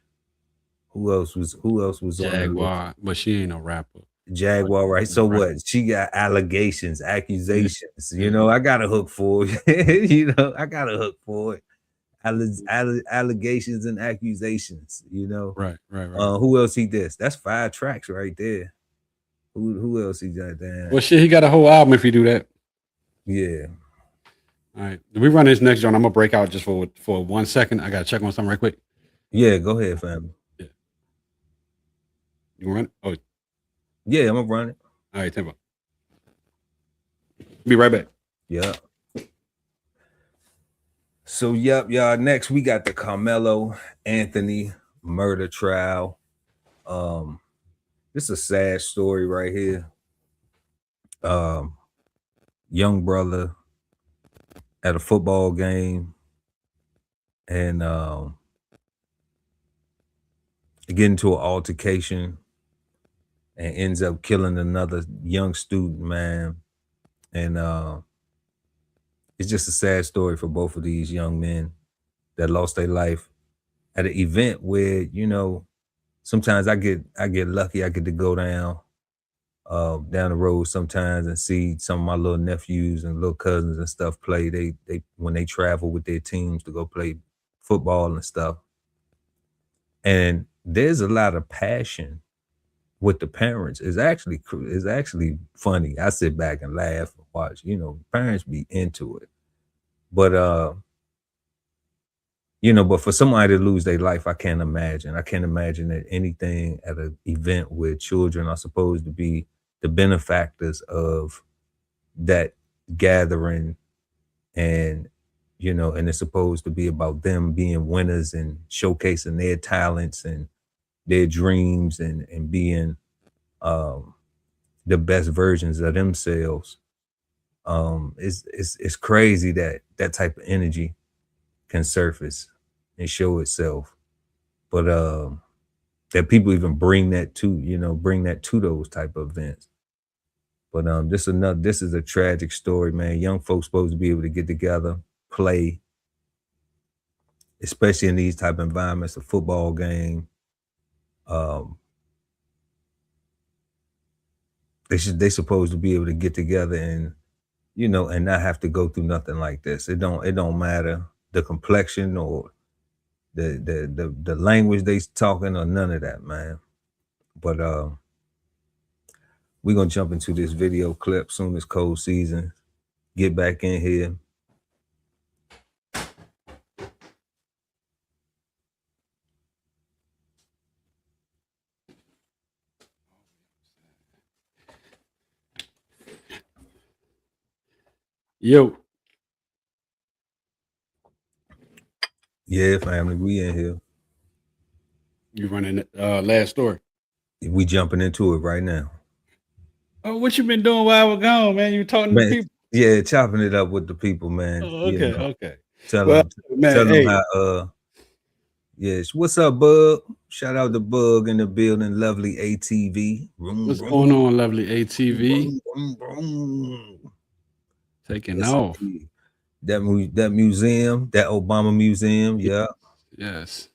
Speaker 1: Who else was on the list?
Speaker 2: Jaguar, but she ain't no rapper.
Speaker 1: Jaguar, right? So what? She got allegations, accusations. You know, I got a hook for it. You know, I got a hook for it. Allegations and accusations. You know,
Speaker 2: Right.
Speaker 1: Who else he did? That's 5 tracks right there. Who else he got there?
Speaker 2: Well, shit, he got a whole album if you do that.
Speaker 1: Yeah.
Speaker 2: All right. We run this next, John. I'm gonna break out just for 1 second. I gotta check on something right quick.
Speaker 1: Yeah, go ahead, family.
Speaker 2: Yeah. You run it? Oh,
Speaker 1: yeah, I'm gonna run it.
Speaker 2: All right, tempo. Be right back.
Speaker 1: Yeah. So, yep, y'all. Next, we got the Karmelo Anthony murder trial. This is a sad story right here. Young brother at a football game and get into an altercation and ends up killing another young student, man. And it's just a sad story for both of these young men that lost their life at an event where, you know, sometimes I get lucky. I get to go down the road sometimes and see some of my little nephews and little cousins and stuff play. They when they travel with their teams to go play football and stuff. And there's a lot of passion with the parents. It's actually funny. I sit back and laugh and watch. You know, parents be into it, but you know, but for somebody to lose their life, I can't imagine. I can't imagine that anything at an event where children are supposed to be the benefactors of that gathering, and you know, and it's supposed to be about them being winners and showcasing their talents and their dreams and being the best versions of themselves. It's crazy that that type of energy can surface and show itself, but that people even bring that to those type of events. But this is a tragic story, man. Young folks supposed to be able to get together, play, especially in these type of environments, a football game. They supposed to be able to get together and, you know, and not have to go through nothing like this. It don't matter the complexion or the language they talking or none of that, man. But we're gonna jump into this video clip soon as cold season. Get back in here.
Speaker 2: Yo.
Speaker 1: Yeah, family, we in here.
Speaker 2: You running last story?
Speaker 1: We jumping into it right now.
Speaker 2: Oh, what you been doing while we're gone, man? You talking to people?
Speaker 1: Yeah, chopping it up with the people, man.
Speaker 2: Oh, okay,
Speaker 1: you know,
Speaker 2: okay.
Speaker 1: Tell them how. Yes, what's up, Bug? Shout out to Bug in the building. Lovely ATV.
Speaker 2: What's going on, lovely ATV? Taking off.
Speaker 1: That museum, that Obama museum, yeah.
Speaker 2: Yes.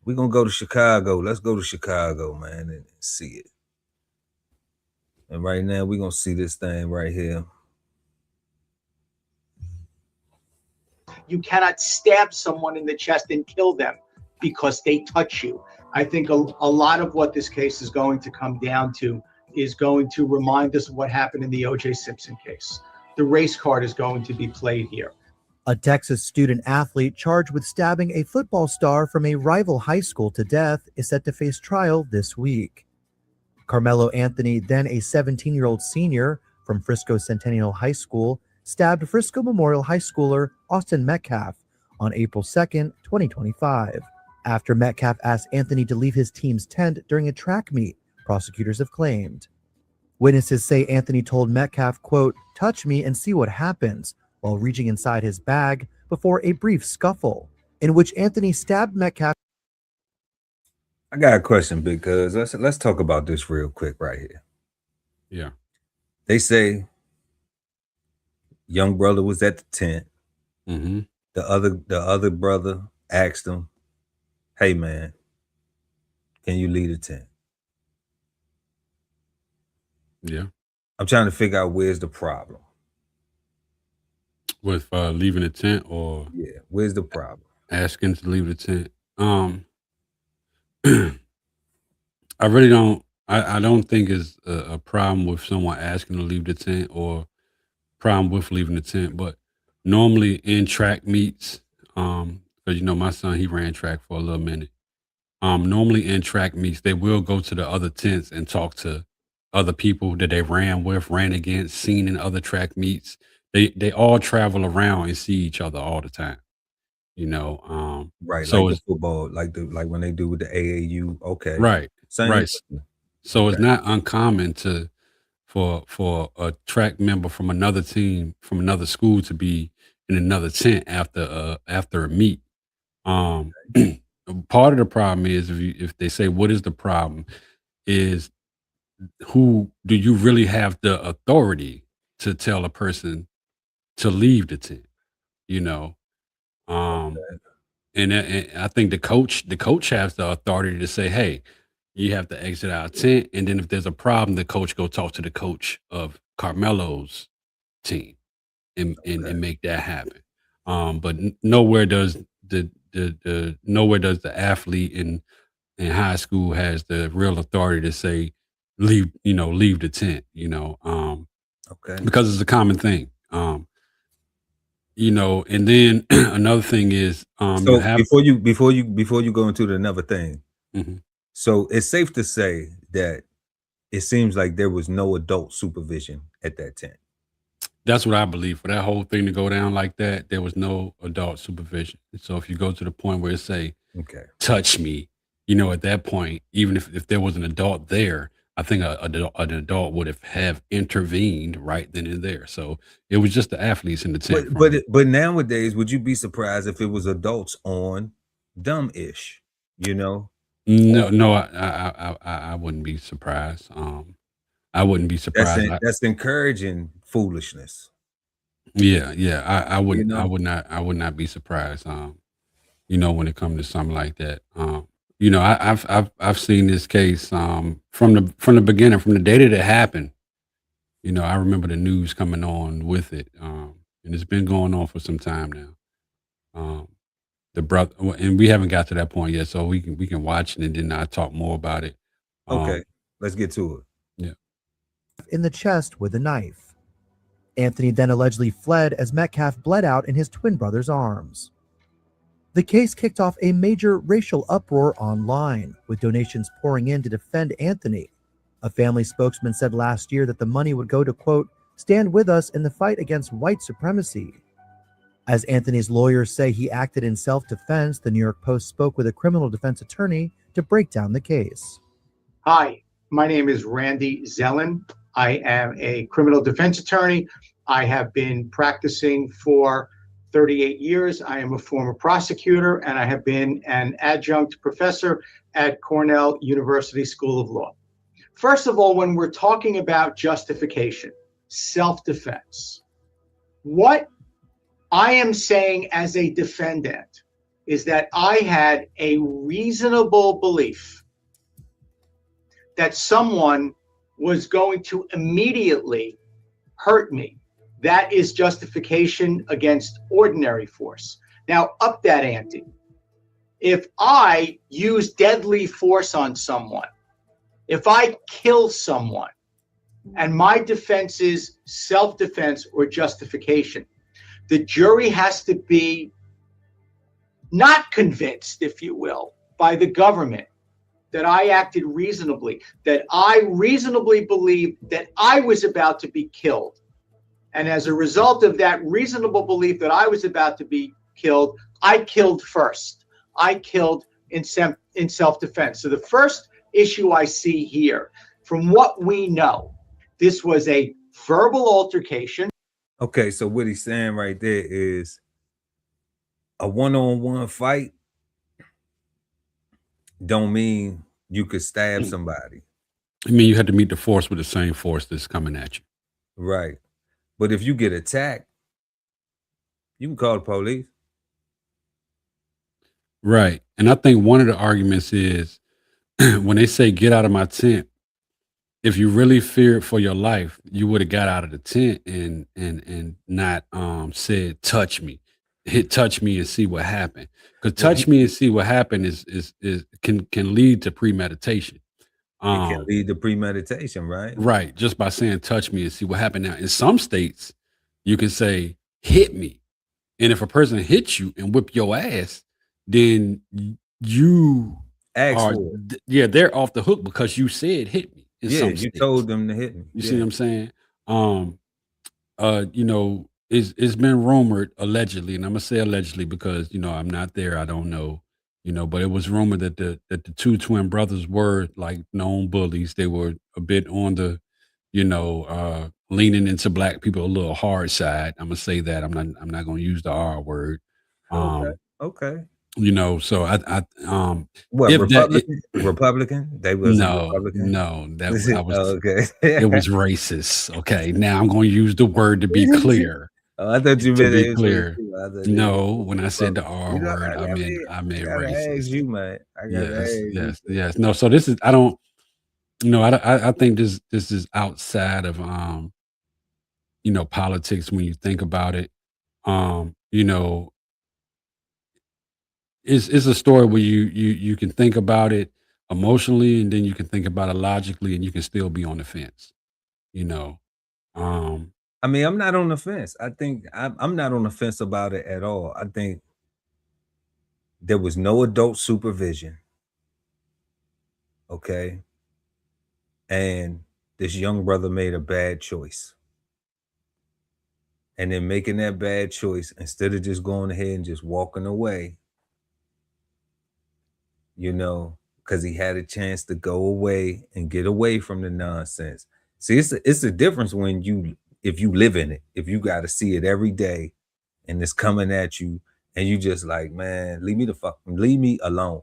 Speaker 1: We're gonna go to Chicago. Let's go to Chicago, man, and see it. And right now, we're gonna see this thing right here.
Speaker 8: You cannot stab someone in the chest and kill them because they touch you. I think a lot of what this case is going to come down to is going to remind us of what happened in the O.J. Simpson case. The race card is going to be played here.
Speaker 9: A Texas student athlete charged with stabbing a football star from a rival high school to death is set to face trial this week. Karmelo Anthony, then a 17-year-old senior from Frisco Centennial High School, stabbed Frisco Memorial High schooler Austin Metcalf on April 2nd, 2025. After Metcalf asked Anthony to leave his team's tent during a track meet, prosecutors have claimed. Witnesses say Anthony told Metcalf, quote, "Touch me and see what happens," while reaching inside his bag before a brief scuffle, in which Anthony stabbed Metcalf.
Speaker 1: I got a question, because let's talk about this real quick right here.
Speaker 2: Yeah.
Speaker 1: They say young brother was at the tent.
Speaker 2: Mm-hmm.
Speaker 1: The other brother asked him, hey man, can you lead a tent?
Speaker 2: Yeah.
Speaker 1: I'm trying to figure out where's the problem.
Speaker 2: With leaving the tent or
Speaker 1: Yeah, where's the problem?
Speaker 2: asking to leave the tent. I really don't. I don't think it's a problem with someone asking to leave the tent or problem with leaving the tent. But normally in track meets, because my son, he ran track for a little minute. Normally in track meets, they will go to the other tents and talk to other people that they ran with, ran against, seen in other track meets. They all travel around and see each other all the time.
Speaker 1: Right,
Speaker 2: So
Speaker 1: like the
Speaker 2: it's
Speaker 1: football, like when they do with the AAU. Okay,
Speaker 2: right,
Speaker 1: same.
Speaker 2: right. So it's
Speaker 1: Okay.
Speaker 2: not uncommon for a track member from another team, from another school, to be in another tent after a meet. Part of the problem is if they say what is the problem, is who do you really have the authority to tell a person to leave the tent? You know, um, and I think the coach has the authority to say, hey, you have to exit our tent, and then if there's a problem, the coach go talk to the coach of Carmelo's team and make that happen. But nowhere does the athlete in high school has the real authority to say leave the tent,
Speaker 1: Okay.
Speaker 2: because it's a common thing. And then another thing is you
Speaker 1: So
Speaker 2: have
Speaker 1: before you go into another thing,
Speaker 2: Mhm.
Speaker 1: so it's safe to say that it seems like there was no adult supervision at that tent.
Speaker 2: That's what I believe. For that whole thing to go down like that, there was no adult supervision. So if you go to the point where it say,
Speaker 1: Okay.
Speaker 2: touch me, at that point, even if there was an adult there, I think an adult would have intervened right then and there. So it was just the athletes in the tent.
Speaker 1: But nowadays, would you be surprised if it was adults on dumb-ish?
Speaker 2: No, I wouldn't be surprised. I wouldn't be surprised.
Speaker 1: That's encouraging foolishness.
Speaker 2: Yeah. I
Speaker 1: You
Speaker 2: wouldn't.
Speaker 1: know?
Speaker 2: I would not be surprised. When it comes to something like that. I've seen this case from the beginning, from the day that it happened. I remember the news coming on with it, and it's been going on for some time now. The brother, and we haven't got to that point yet, so we can watch it and then I talk more about it.
Speaker 1: Okay, let's get to it.
Speaker 2: Yeah.
Speaker 9: In the chest with a knife. Anthony then allegedly fled as Metcalf bled out in his twin brother's arms. The case kicked off a major racial uproar online, with donations pouring in to defend Anthony. A family spokesman said last year that the money would go to, quote, stand with us in the fight against white supremacy. As Anthony's lawyers say he acted in self-defense, the New York Post spoke with a criminal defense attorney to break down the case.
Speaker 8: Hi, my name is Randy Zellin. I am a criminal defense attorney. I have been practicing for 38 years. I am a former prosecutor, and I have been an adjunct professor at Cornell University School of Law. First of all, when we're talking about justification, self-defense, what I am saying as a defendant is that I had a reasonable belief that someone was going to immediately hurt me. That is justification against ordinary force. Now, up that ante. If I use deadly force on someone, if I kill someone, and my defense is self-defense or justification, the jury has to be not convinced, if you will, by the government that I acted reasonably, that I reasonably believed that I was about to be killed. And as a result of that reasonable belief that I was about to be killed, I killed first. I killed in self-defense. So the first issue I see here, from what we know, this was a verbal altercation.
Speaker 1: Okay, so what he's saying right there is a one-on-one fight don't mean you could stab somebody.
Speaker 2: I mean, you had to meet the force with the same force that's coming at you.
Speaker 1: Right. But if you get attacked, you can call the police.
Speaker 2: Right. And I think one of the arguments is when they say get out of my tent, if you really feared for your life, you would have got out of the tent and not said touch me. Hit touch me and see what happened. Because
Speaker 1: Well,
Speaker 2: touch me and see what happened is can lead to premeditation.
Speaker 1: it can
Speaker 2: Um
Speaker 1: lead to premeditation, right?
Speaker 2: right, just by saying touch me and see what happened. Now in some states, you can say hit me. And if a person hits you and whip your ass, then you
Speaker 1: Ask
Speaker 2: are
Speaker 1: for it.
Speaker 2: yeah, they're off the hook because you said hit me in
Speaker 1: Yeah,
Speaker 2: some
Speaker 1: you
Speaker 2: states.
Speaker 1: told them to hit me.
Speaker 2: You see
Speaker 1: Yeah.
Speaker 2: what I'm saying? You know, it's been rumored allegedly, and I'm gonna say allegedly because I'm not there, I don't know, but it was rumored that the two twin brothers were like known bullies. They were a bit on the, leaning into black people a little hard side. I'm gonna say that. I'm not gonna use the R word.
Speaker 1: Okay.
Speaker 2: Um,
Speaker 1: Okay.
Speaker 2: so I
Speaker 1: What,
Speaker 2: if that
Speaker 1: Republican? Republican? They wasn't
Speaker 2: no,
Speaker 1: Republican?
Speaker 2: no, that I was
Speaker 1: Oh, okay.
Speaker 2: it was racist. Okay, now I'm going to use the word to be clear.
Speaker 1: Oh, I thought you
Speaker 2: To
Speaker 1: meant
Speaker 2: be
Speaker 1: they was racist
Speaker 2: clear,
Speaker 1: too. I thought they was
Speaker 2: no, when I said the
Speaker 1: Republican.
Speaker 2: R word, I meant
Speaker 1: I gotta ask
Speaker 2: racist.
Speaker 1: you, man. I gotta
Speaker 2: Yes,
Speaker 1: ask you.
Speaker 2: yes, yes. No, so this is I don't. I think this is outside of politics when you think about it. Um, you know, it's a story where you can think about it emotionally, and then you can think about it logically, and you can still be on the fence. You know, um,
Speaker 1: I mean, I'm not on the fence. I think I'm not on the fence about it at all. I think there was no adult supervision. Okay. And this young brother made a bad choice. And then making that bad choice, instead of just going ahead and just walking away, because he had a chance to go away and get away from the nonsense. See, it's a difference when if you live in it, if you got to see it every day and it's coming at you and you just like, man, leave me alone.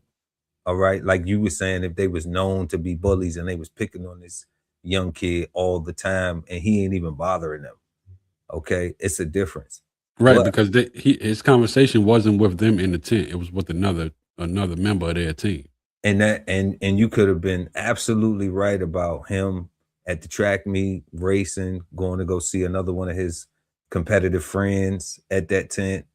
Speaker 1: All right. Like you were saying, if they was known to be bullies and they was picking on this young kid all the time and he ain't even bothering them. Okay. It's a difference.
Speaker 2: right,
Speaker 1: But
Speaker 2: because his conversation wasn't with them in the tent; it was with another member of their team.
Speaker 1: and you could have been absolutely right about him at the track meet, racing, going to go see another one of his competitive friends at that tent,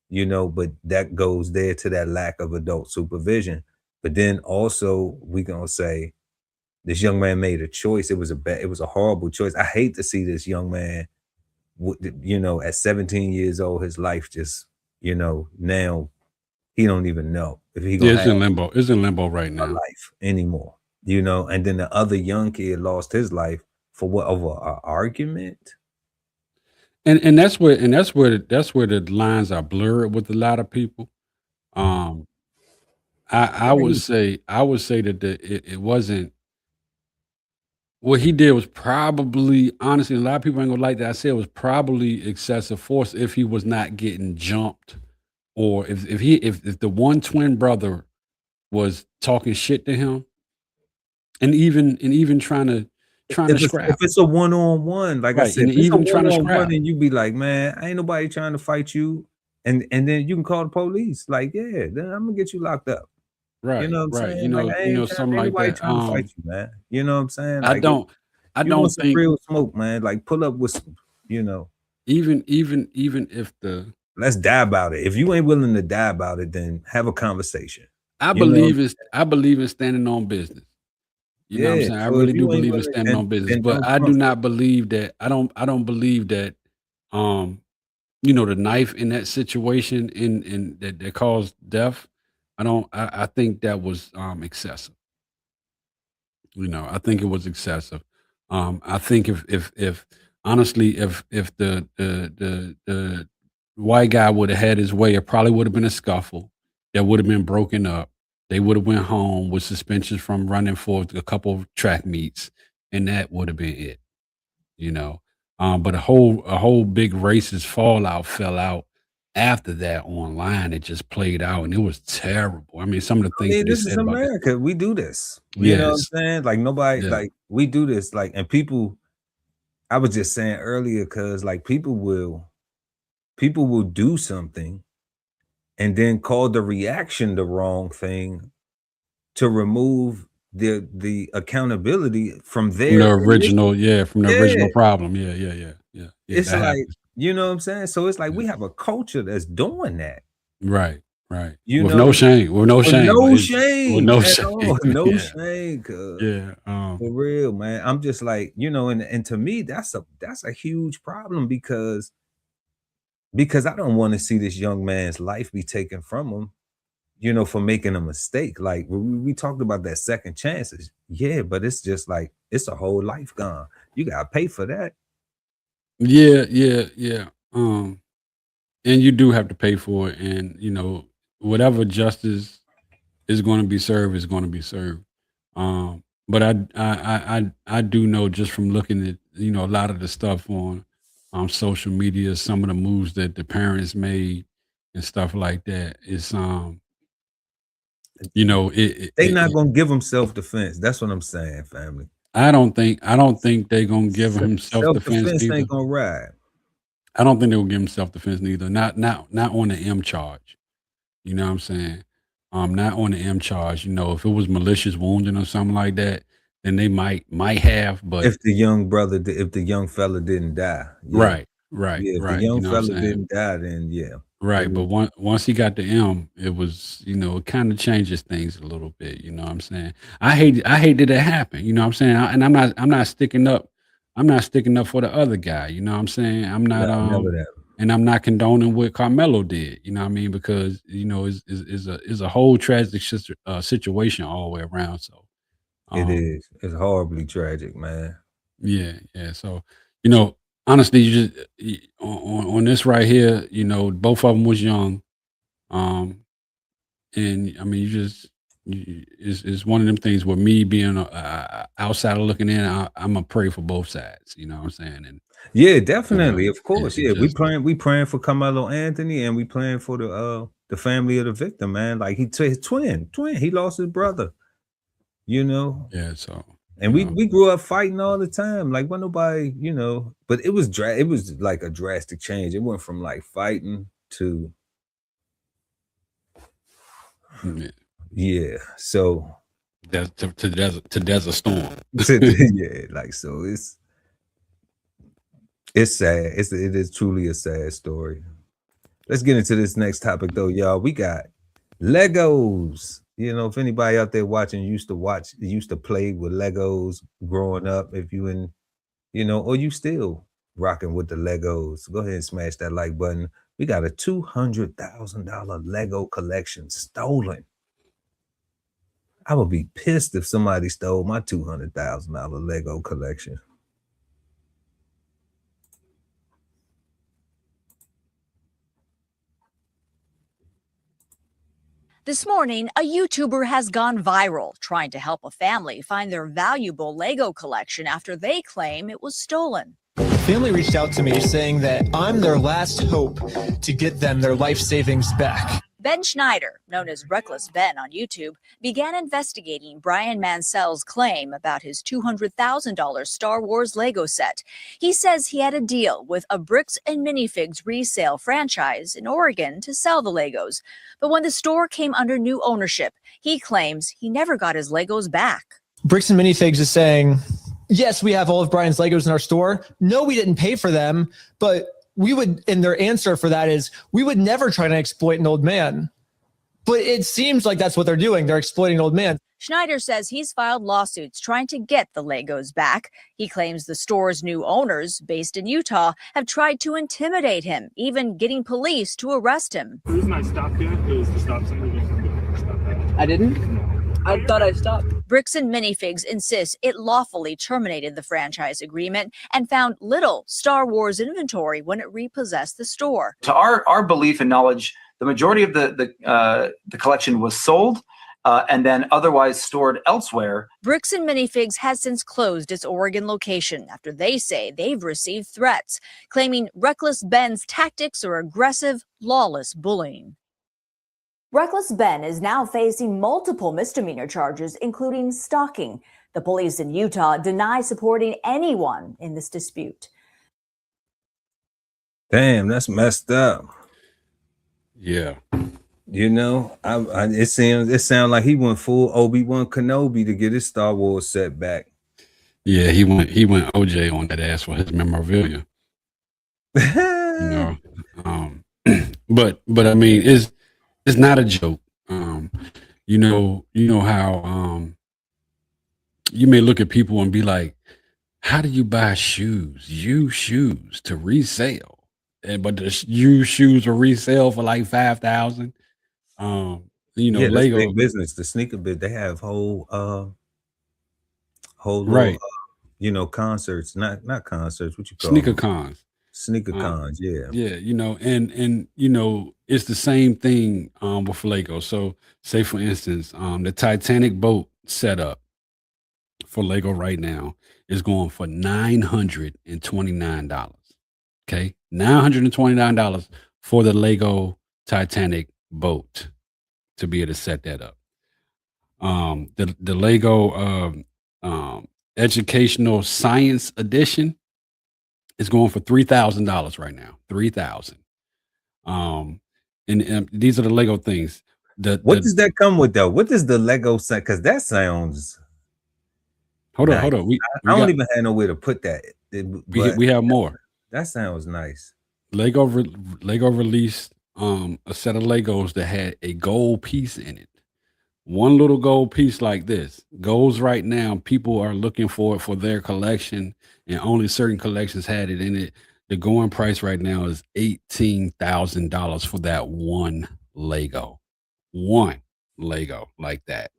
Speaker 1: but that goes there to that lack of adult supervision. But then also we gonna say this young man made a choice. It was a horrible choice. I hate to see this young man, at 17 years old, his life just, now he don't even know if he
Speaker 2: Yeah,
Speaker 1: gonna
Speaker 2: it's
Speaker 1: have
Speaker 2: in limbo. It's in limbo right
Speaker 1: a
Speaker 2: now.
Speaker 1: life anymore. And then the other young kid lost his life for what, over an argument.
Speaker 2: And that's where the lines are blurred with a lot of people. Um, I would say that it wasn't what he did was probably honestly, a lot of people ain't gonna like that. I said it was probably excessive force if he was not getting jumped, or if the one twin brother was talking shit to him, and even trying to
Speaker 1: If
Speaker 2: scrap,
Speaker 1: it's a one-on-one, like I
Speaker 2: right,
Speaker 1: said,
Speaker 2: and
Speaker 1: if it's a
Speaker 2: even trying to
Speaker 1: one-on-one
Speaker 2: scrap.
Speaker 1: and you be like, man, ain't nobody trying to fight you, and then you can call the police. Like, yeah, then I'm gonna get you locked up. You
Speaker 2: Right,
Speaker 1: know what I'm
Speaker 2: right.
Speaker 1: saying? Like,
Speaker 2: Something
Speaker 1: ain't
Speaker 2: like
Speaker 1: nobody
Speaker 2: that.
Speaker 1: trying to fight you, man. You know what I'm saying?
Speaker 2: I
Speaker 1: Like,
Speaker 2: don't, I
Speaker 1: you want
Speaker 2: don't
Speaker 1: some
Speaker 2: think
Speaker 1: real smoke, man. Like, pull up with some,
Speaker 2: even if
Speaker 1: let's die about it. If you ain't willing to die about it, then have a conversation.
Speaker 2: I
Speaker 1: You know?
Speaker 2: believe in standing on business. You know what I'm
Speaker 1: Yeah.
Speaker 2: saying? I
Speaker 1: So if
Speaker 2: really do
Speaker 1: you ain't
Speaker 2: believe in
Speaker 1: willing,
Speaker 2: standing on business,
Speaker 1: then
Speaker 2: but
Speaker 1: don't
Speaker 2: I do
Speaker 1: front.
Speaker 2: not believe that. I don't believe that. Um, the knife in that situation in that caused death. I don't. I think that was excessive. I think it was excessive. I think if honestly, if the white guy would have had his way, it probably would have been a scuffle that would have been broken up. They would have went home with suspensions from running for a couple of track meets, and that would have been it. You know, but a whole big racist fallout fell out after that online. It just played out, and it was terrible. I mean, some of the
Speaker 1: I
Speaker 2: things
Speaker 1: mean,
Speaker 2: that they
Speaker 1: this is
Speaker 2: said about it.
Speaker 1: America. We do this. You know what I'm
Speaker 2: Yes.
Speaker 1: saying? Like nobody,
Speaker 2: Yeah.
Speaker 1: like we do this. Like, and people, I was just saying earlier, because like people will do something and then called the reaction the wrong thing to remove the accountability from
Speaker 2: From
Speaker 1: their
Speaker 2: the
Speaker 1: initial.
Speaker 2: original, from the
Speaker 1: Yeah.
Speaker 2: original problem. Yeah.
Speaker 1: It's
Speaker 2: That
Speaker 1: like,
Speaker 2: happens.
Speaker 1: you know what I'm saying? So it's like
Speaker 2: Yeah.
Speaker 1: we have a culture that's doing that.
Speaker 2: Right.
Speaker 1: You
Speaker 2: With
Speaker 1: know,
Speaker 2: no shame. With no
Speaker 1: with
Speaker 2: shame.
Speaker 1: no
Speaker 2: With
Speaker 1: shame
Speaker 2: no
Speaker 1: at
Speaker 2: shame.
Speaker 1: all. No
Speaker 2: Yeah.
Speaker 1: shame, cuz.
Speaker 2: Yeah.
Speaker 1: For real, man. I'm just like, you know, and to me, that's a huge problem because I don't want to see this young man's life be taken from him, you know, for making a mistake. Like we talked about that second chances. Yeah, but it's just like it's a whole life gone. You gotta pay for that.
Speaker 2: Yeah. And you do have to pay for it. And you know, whatever justice is going to be served is going to be served. But I do know just from looking at, you know, a lot of the stuff on social media, some of the moves that the parents made and stuff like that. It's you know,
Speaker 1: They not gonna give him self-defense. That's what I'm saying, family.
Speaker 2: I don't think they're gonna give him self defense
Speaker 1: Self-defense
Speaker 2: either.
Speaker 1: ain't gonna ride.
Speaker 2: I don't think they will give him self defense neither. Not on the M charge. You know what I'm saying? Not on the M charge. You know, if it was malicious wounding or something like that, then they might have. But
Speaker 1: If the young fella didn't die. Yeah.
Speaker 2: right.
Speaker 1: Yeah, if the
Speaker 2: You
Speaker 1: young
Speaker 2: know what I'm
Speaker 1: fella
Speaker 2: saying?
Speaker 1: didn't die, then yeah.
Speaker 2: Right. But once he got the M, it was, you know, it kind of changes things a little bit. You know what I'm saying? I hate that it happened. You know what I'm saying? And I'm not sticking up. I'm not sticking up for the other guy. You know what I'm saying? I'm not
Speaker 1: No, never that.
Speaker 2: and I'm not condoning what Carmelo did. You know what I mean? Because you know is a whole tragic situation all the way around. So
Speaker 1: It is. It's horribly tragic, man.
Speaker 2: yeah. So you know, honestly, on this right here, you know, both of them was young. And I mean, it's one of them things where me being a outsider looking in, I'm gonna pray for both sides. You know what I'm saying? And
Speaker 1: Yeah, definitely. Of course.
Speaker 2: it
Speaker 1: Yeah.
Speaker 2: just
Speaker 1: We praying for Karmelo Anthony and we praying for the family of the victim, man. Like his twin. He lost his brother, you know.
Speaker 2: yeah. So
Speaker 1: And
Speaker 2: you know,
Speaker 1: we grew up fighting all the time. Like when nobody, you know, but it was like a drastic change. It went from like fighting to
Speaker 2: yeah,
Speaker 1: yeah. So
Speaker 2: to Desert Storm.
Speaker 1: yeah, like so it's sad. It is truly a sad story. Let's get into this next topic though, y'all. We got Legos. You know, if anybody out there watching used to play with Legos growing up, if you in, you know, or you still rocking with the Legos, go ahead and smash that like button. We got a $200,000 Lego collection stolen. I would be pissed if somebody stole my $200,000 Lego collection.
Speaker 10: This morning, a YouTuber has gone viral trying to help a family find their valuable Lego collection after they claim it was stolen.
Speaker 11: Family reached out to me saying that I'm their last hope to get them their life savings back.
Speaker 10: Ben Schneider, known as Reckless Ben on YouTube, began investigating Brian Mansell's claim about his $200,000 Star Wars Lego set. He says he had a deal with a Bricks and Minifigs resale franchise in Oregon to sell the Legos. But when the store came under new ownership, he claims he never got his Legos back.
Speaker 11: Bricks and Minifigs is saying, yes, we have all of Brian's Legos in our store. No, we didn't pay for them, but we would, and their answer for that is, we would never try to exploit an old man. But it seems like that's what they're doing. They're exploiting an old man.
Speaker 10: Schneider says he's filed lawsuits trying to get the Legos back. He claims the store's new owners, based in Utah, have tried to intimidate him, even getting police to arrest him.
Speaker 12: The reason I stopped you is to stop somebody from stop that.
Speaker 13: I didn't? I thought I stopped.
Speaker 10: Bricks and Minifigs insists it lawfully terminated the franchise agreement and found little Star Wars inventory when it repossessed the store.
Speaker 14: To our belief and knowledge, the majority of the collection was sold and then otherwise stored elsewhere.
Speaker 10: Bricks and Minifigs has since closed its Oregon location after they say they've received threats, claiming Reckless Ben's tactics are aggressive, lawless bullying. Reckless Ben is now facing multiple misdemeanor charges, including stalking. The police in Utah deny supporting anyone in this dispute.
Speaker 1: Damn, that's messed up.
Speaker 2: Yeah.
Speaker 1: You know, it sounds like he went full Obi-Wan Kenobi to get his Star Wars set back.
Speaker 2: Yeah, he went OJ on that ass for his memorabilia. You know, but I mean, it's not a joke. You know how you may look at people and be like, how do you buy shoes, used shoes to resale? But the used shoes will resell for like 5,000. You know,
Speaker 1: Yeah, that's
Speaker 2: Lego,
Speaker 1: big business. The sneaker bit, they have whole little
Speaker 2: right?
Speaker 1: you know, concerts, not concerts, what you call
Speaker 2: Sneaker
Speaker 1: them?
Speaker 2: cons.
Speaker 1: Sneaker cons, yeah.
Speaker 2: Yeah, you know, and you know, it's the same thing with Lego. So say for instance, the Titanic boat setup for Lego right now is going for $929. Okay. $929 for the Lego Titanic boat to be able to set that up. The Lego Educational Science Edition is going for $3,000 right now. $3,000. And these are the Lego things.
Speaker 1: What does that come with though? What does the Lego say? Because that sounds.
Speaker 2: Hold
Speaker 1: nice.
Speaker 2: on.
Speaker 1: I don't even have no way to put that.
Speaker 2: We have more.
Speaker 1: That sounds nice.
Speaker 2: Lego released a set of Legos that had a gold piece in it. One little gold piece like this goes right now. People are looking for it for their collection, and only certain collections had it in it. The going price right now is $18,000 for that one Lego. One Lego like that.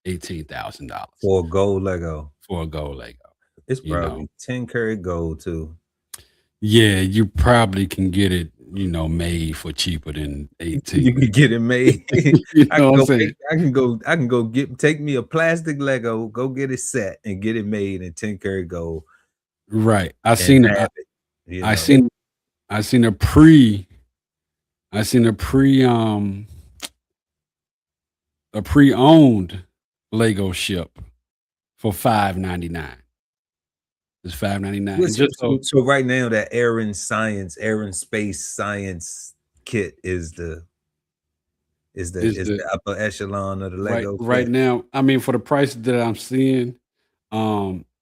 Speaker 2: $18,000
Speaker 1: for a gold Lego.
Speaker 2: For a gold Lego.
Speaker 1: It's probably 10 karat gold too.
Speaker 2: Yeah, you probably can get it, you know, made for cheaper than 18.
Speaker 1: You can get it made.
Speaker 2: You know what I'm saying?
Speaker 1: I can go take me a plastic Lego, go get it set and get it made in 10 karat gold.
Speaker 2: Right. I seen a pre-owned Lego ship for $599. It's $599.
Speaker 1: So right now that Aaron Space Science kit is the upper echelon of the Lego.
Speaker 2: Right now, I mean, for the price that I'm seeing,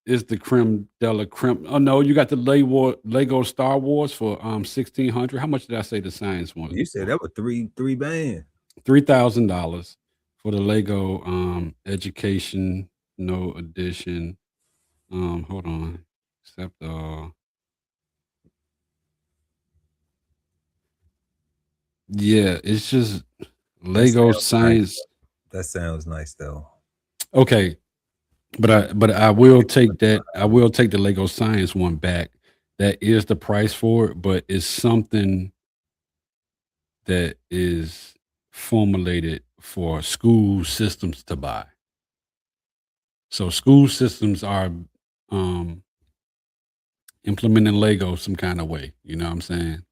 Speaker 2: is the creme de la creme. Oh no, you got the Lego Star Wars for $1,600. How much did I say the science one?
Speaker 1: You said that was three band.
Speaker 2: $3,000 for the Lego Education No Edition. Hold on. Except yeah, it's just Lego Science.
Speaker 1: Nice. That sounds nice though.
Speaker 2: Okay. But I will take that. I will take the Lego Science one back. That is the price for it, but it's something that is formulated for school systems to buy. So school systems are implementing Lego some kind of way. You know what I'm saying?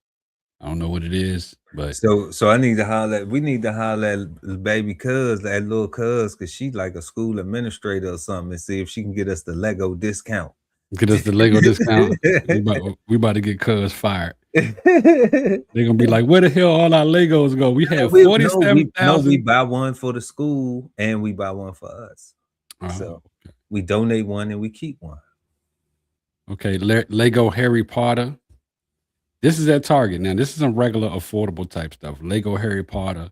Speaker 2: I don't know what it is, but
Speaker 1: so I need to holler. We need to holler at baby cuz, that little cuz, because she's like a school administrator or something, and see if she can get us the Lego discount.
Speaker 2: Get us the Lego discount. We about to get cuz fired. They're gonna be like, where the hell all our Legos go? We have 47,000.
Speaker 1: No, we buy one for the school and we buy one for us. So we donate one and we keep one.
Speaker 2: Okay, Lego Harry Potter. This is at Target. Now, this is some regular affordable type stuff. Lego Harry Potter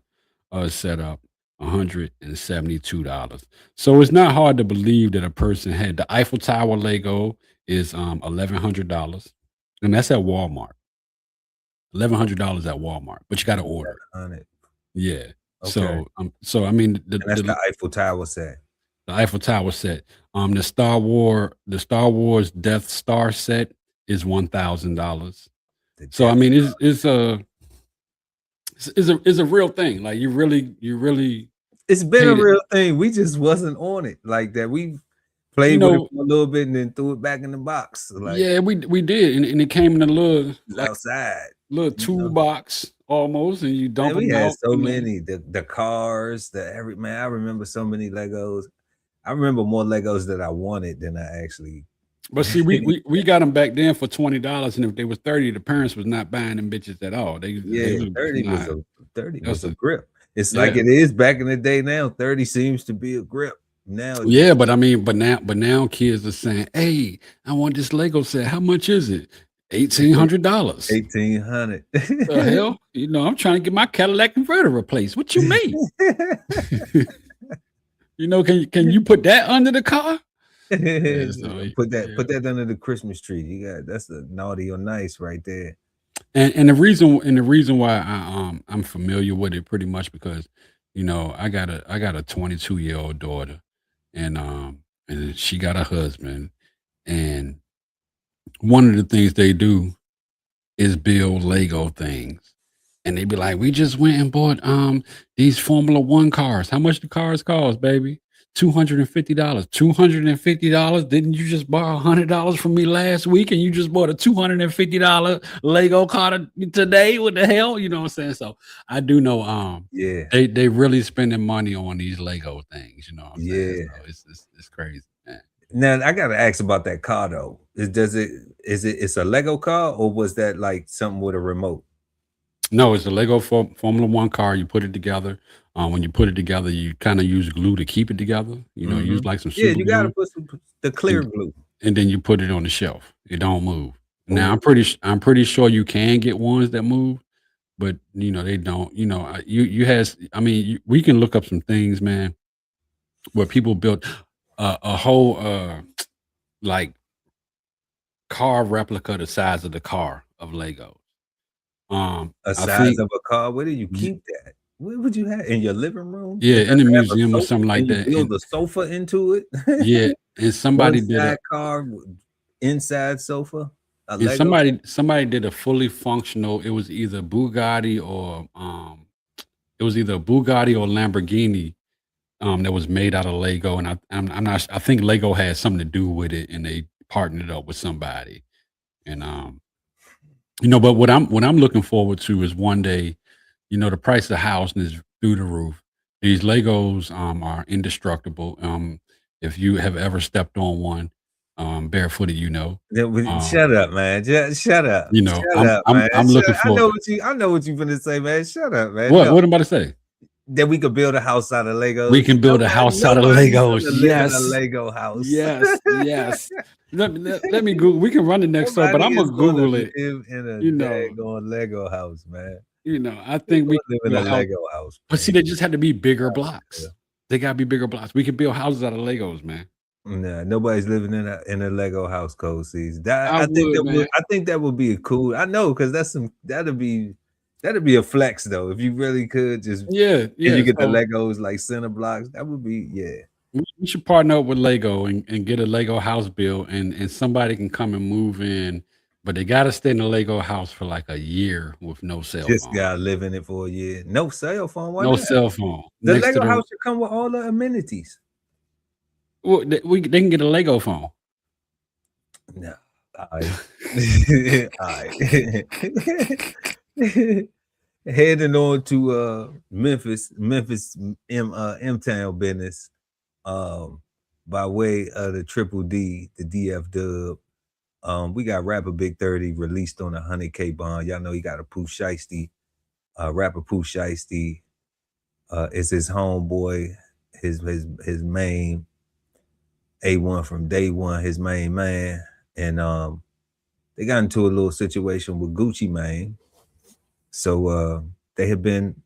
Speaker 2: set up $172. So it's not hard to believe that a person had the Eiffel Tower Lego is $1,100. And that's at Walmart. $1,100 at Walmart, but you got to order it. Yeah.
Speaker 1: Okay.
Speaker 2: So I mean,
Speaker 1: that's the Eiffel Tower set.
Speaker 2: The Eiffel Tower set. The Star Wars Death Star set is $1,000. So I mean, it's a real thing. Like you really.
Speaker 1: It's been a real thing. We just wasn't on it like that. We played with it for a little bit and then threw it back in the box. Like,
Speaker 2: yeah, we did, and it came in a little
Speaker 1: outside,
Speaker 2: little toolbox almost, and you dump
Speaker 1: we
Speaker 2: them
Speaker 1: had
Speaker 2: out.
Speaker 1: so many the cars, I remember so many Legos. I remember more Legos that I wanted than I actually.
Speaker 2: But see, we got them back then for $20, and if they was 30, the parents was not buying them bitches at all.
Speaker 1: 30 was a grip. It's like
Speaker 2: Yeah.
Speaker 1: it is back in the day now. 30 seems to be a grip now.
Speaker 2: Yeah, but I mean, but now kids are saying, "Hey, I want this Lego set. How much is it? $1,800."
Speaker 1: 1,800.
Speaker 2: The hell? You know, I'm trying to get my Cadillac converter replaced. What you mean? You know, can you put that under the car? Yeah, so,
Speaker 1: put that under the Christmas tree. You got that's the naughty or nice right there.
Speaker 2: And the reason why I'm familiar with it pretty much because, you know, I got a 22-year-old daughter, and she got a husband, and one of the things they do is build Lego things. And they be like, we just went and bought these Formula One cars. How much the cars cost, baby? $250. $250? Didn't you just borrow $100 from me last week and you just bought a $250 Lego car today? What the hell? You know what I'm saying? So I do know
Speaker 1: yeah,
Speaker 2: they really spending money on these Lego things, you know what I'm saying? So it's crazy, man.
Speaker 1: Now I gotta ask about that car though. It's a Lego car or was that like something with a remote?
Speaker 2: No, it's a Lego Formula One car. You put it together. When you put it together, you kind of use glue to keep it together. You know, use like some super
Speaker 1: you gotta
Speaker 2: glue,
Speaker 1: put the clear glue,
Speaker 2: and then you put it on the shelf. It don't move. Now I'm pretty sure you can get ones that move, but you know they don't. You know, we can look up some things, man, where people built a whole like car replica the size of the car of Lego.
Speaker 1: a
Speaker 2: I
Speaker 1: size
Speaker 2: think
Speaker 1: of a car. Where do you keep that? Where would you have in your living room?
Speaker 2: Yeah,
Speaker 1: It
Speaker 2: in the
Speaker 1: doesn't have a
Speaker 2: museum or
Speaker 1: sofa?
Speaker 2: something like
Speaker 1: Can you
Speaker 2: that.
Speaker 1: build
Speaker 2: And
Speaker 1: a sofa into it.
Speaker 2: yeah, and somebody
Speaker 1: One
Speaker 2: did a
Speaker 1: side car with inside sofa. A
Speaker 2: and
Speaker 1: Lego.
Speaker 2: somebody did a fully functional. It was either Bugatti or Lamborghini that was made out of Lego. And I'm not I think Lego had something to do with it and they partnered up with somebody. And you know, but what I'm looking forward to is one day, you know, the price of the house is through the roof. These Legos are indestructible. If you have ever stepped on one barefooted, you know.
Speaker 1: Shut up, man. Just shut up.
Speaker 2: You know,
Speaker 1: Shut up, man.
Speaker 2: I'm looking
Speaker 1: I know
Speaker 2: for
Speaker 1: what you're gonna say, man. Shut up, man.
Speaker 2: what
Speaker 1: No,
Speaker 2: what am I to say?
Speaker 1: that we could build a house out of Legos.
Speaker 2: We can build a house out of
Speaker 1: Nobody's
Speaker 2: Legos.
Speaker 1: gonna live in a
Speaker 2: Yes.
Speaker 1: Lego house.
Speaker 2: Yes. Let me Google. We can run it next door, but I'm gonna Google it.
Speaker 1: Live in a
Speaker 2: You know,
Speaker 1: daggone Lego house, man.
Speaker 2: I think we
Speaker 1: Live
Speaker 2: can
Speaker 1: in a
Speaker 2: build a house.
Speaker 1: Lego house.
Speaker 2: But see, they just had to be bigger blocks.
Speaker 1: Yeah.
Speaker 2: They gotta be bigger blocks. We can build houses out of Legos, man.
Speaker 1: Nah, nobody's living in a Lego house, Cold Seas.
Speaker 2: I would, man.
Speaker 1: I think that would be a cool. I know because that'd be a flex though. If you really could just
Speaker 2: Yeah.
Speaker 1: you get the
Speaker 2: So
Speaker 1: Legos like center blocks, that would be
Speaker 2: we should partner up with Lego and get a Lego house built and somebody can come and move in, but they gotta stay in the Lego house for like a year with no cell
Speaker 1: just
Speaker 2: phone.
Speaker 1: gotta live in it for a year. No cell phone. Why
Speaker 2: No
Speaker 1: not?
Speaker 2: cell phone.
Speaker 1: The
Speaker 2: Next to
Speaker 1: Lego
Speaker 2: the
Speaker 1: house should come with all the amenities.
Speaker 2: well, they can get a Lego phone.
Speaker 1: No. All right. All right. Heading on to Memphis M-Town business by way of the Triple D, the DF Dub. We got rapper Big 30 released on a 100K bond. Y'all know he got a Pooh Shiesty. Rapper Pooh Shiesty is his homeboy, his main A1 from day one, his main man. And they got into a little situation with Gucci Mane. So they have been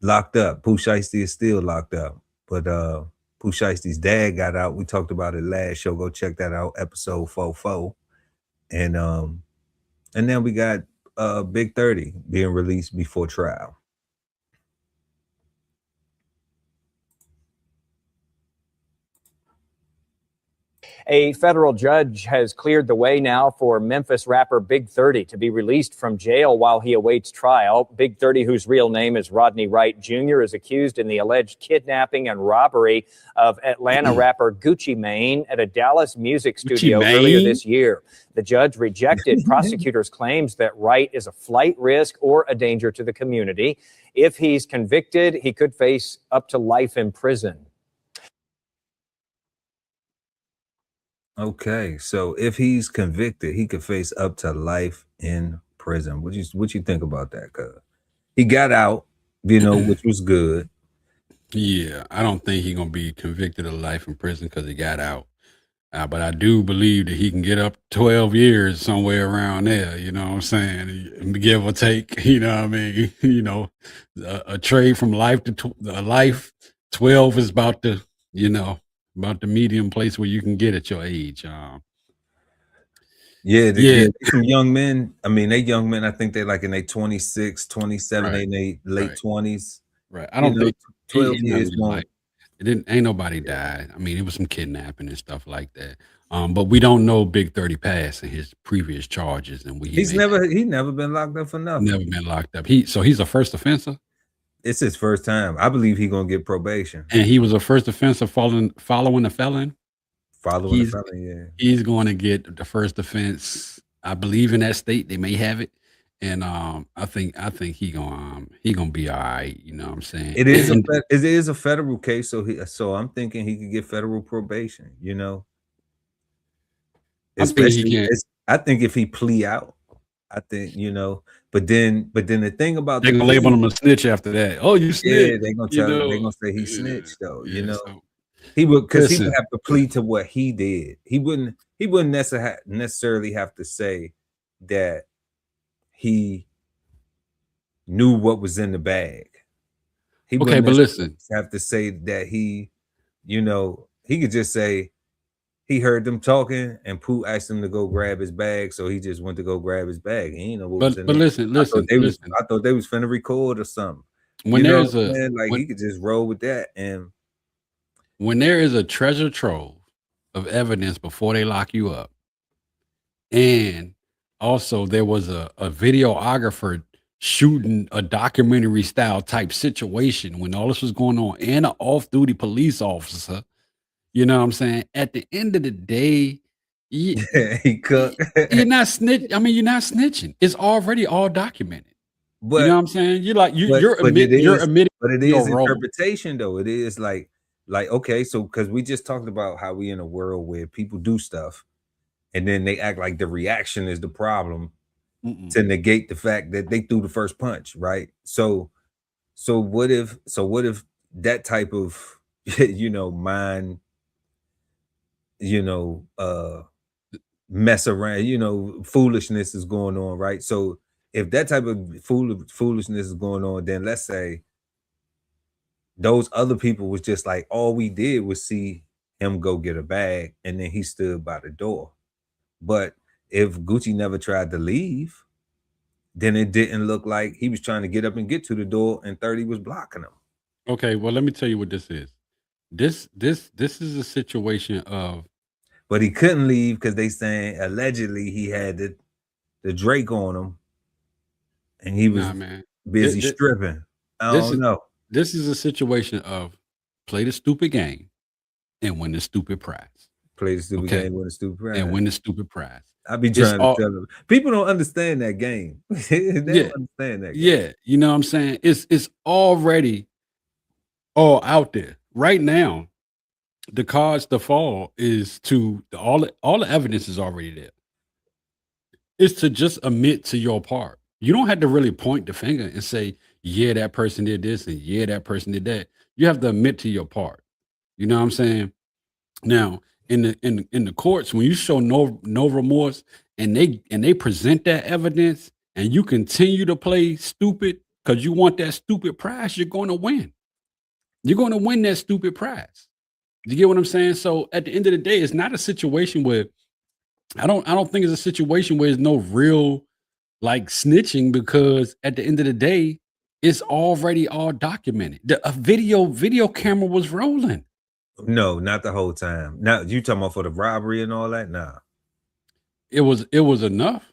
Speaker 1: locked up. Pooh Shiesty is still locked up. But Pooh Shiesty's dad got out. We talked about it last show. Go check that out, episode 44. And then we got Big 30 being released before trial.
Speaker 15: A federal judge has cleared the way now for Memphis rapper Big 30 to be released from jail while he awaits trial. Big 30, whose real name is Rodney Wright Jr., is accused in the alleged kidnapping and robbery of Atlanta rapper Gucci Mane at a Dallas music studio earlier this year. The judge rejected prosecutors' claims that Wright is a flight risk or a danger to the community. If he's convicted, he could face up to life in prison.
Speaker 1: Okay, so if he's convicted, he could face up to life in prison. What you think about that? Cause he got out, which was good.
Speaker 2: Yeah, I don't think he's gonna be convicted of life in prison because he got out. But I do believe that he can get up 12 years somewhere around there. You know what I'm saying? Give or take. You know what I mean? A trade from life to life. 12 is about the medium place where you can get at your age.
Speaker 1: Yeah, some young men. I mean, they young men. I think they like in their 26, 27,
Speaker 2: Right,
Speaker 1: they in their late 20s.
Speaker 2: Right. I don't think
Speaker 1: 12 years won't.
Speaker 2: Ain't nobody died. I mean, it was some kidnapping and stuff like that. But we don't know Big 30 past and his previous charges, and
Speaker 1: He's never been locked up for nothing.
Speaker 2: Never been locked up. He's a first offender.
Speaker 1: It's his first time. I believe he's gonna get probation.
Speaker 2: And he was a first offender following a felon.
Speaker 1: Following a felon, yeah.
Speaker 2: He's going to get the first offense. I believe in that state they may have it, and I think he gonna be all right. You know what I'm saying?
Speaker 1: It is a federal case, so I'm thinking he could get federal probation. Especially, I think if he plea out, I think But then the thing about
Speaker 2: they're gonna label him a snitch after that. Oh, you snitch?
Speaker 1: Yeah, they're gonna say he snitched though. He would because he would have to plead to what he did. He wouldn't necessarily have to say that he knew what was in the bag. He
Speaker 2: but listen,
Speaker 1: have to say that he could just say he heard them talking and Pooh asked him to go grab his bag, so he just went to go grab his bag. He didn't know what was in
Speaker 2: but
Speaker 1: there.
Speaker 2: listen.
Speaker 1: I thought they was finna record or something.
Speaker 2: When
Speaker 1: he could just roll with that. And
Speaker 2: when there is a treasure trove of evidence before they lock you up, and also there was a videographer shooting a documentary style type situation when all this was going on, and an off-duty police officer, you know what I'm saying? At the end of the day,
Speaker 1: he cooked.
Speaker 2: You're not snitching. I mean, you're not snitching. It's already all documented.
Speaker 1: But,
Speaker 2: you know what I'm saying? You're
Speaker 1: admitting. But it is
Speaker 2: role.
Speaker 1: Interpretation, though. It is like okay, so because we just talked about how we in a world where people do stuff, and then they act like the reaction is the problem to negate the fact that they threw the first punch, right? So what if that type of mind, mess around, foolishness is going on, right? So if that type of foolishness is going on, then let's say those other people was just like, all we did was see him go get a bag and then he stood by the door. But if Gucci never tried to leave, then it didn't look like he was trying to get up and get to the door and 30 was blocking him.
Speaker 2: Okay, well, let me tell you what this is. This is a situation of,
Speaker 1: but he couldn't leave because they saying allegedly he had the Drake on him and he was busy stripping. I don't know.
Speaker 2: This is a situation of play the stupid game and win the stupid prize.
Speaker 1: Play the stupid game, win the stupid prize.
Speaker 2: And win the stupid prize.
Speaker 1: I be trying to tell them. People don't understand that game. They don't understand that game.
Speaker 2: Yeah, you know what I'm saying? It's already all out there. Right now, the cards to fall is to all the evidence is already there. It's to just admit to your part. You don't have to really point the finger and say, yeah, that person did this and yeah, that person did that. You have to admit to your part. You know what I'm saying? Now, in the courts, when you show no remorse and they present that evidence and you continue to play stupid because you want that stupid prize, you're going to win. You're going to win that stupid prize. You get what I'm saying? So at the end of the day, it's not a situation where I don't think it's a situation where there's no real like snitching, because at the end of the day, it's already all documented. A video camera was rolling.
Speaker 1: No, not the whole time. Now you talking about for the robbery and all that? Nah.
Speaker 2: It was enough.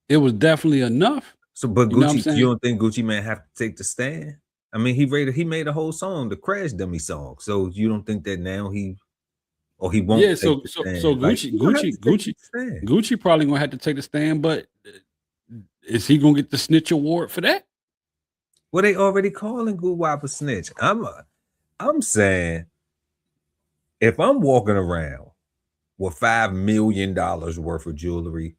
Speaker 2: It was definitely enough.
Speaker 1: So, but Gucci, you don't think Gucci Man have to take the stand? I mean, he made a whole song, the Crash Dummy song. So you don't think that now he won't?
Speaker 2: Yeah. So Gucci probably gonna have to take the stand, but is he gonna get the snitch award for that?
Speaker 1: Well, they already calling Guwap a snitch. I'm saying, if I'm walking around with $5 million worth of jewelry,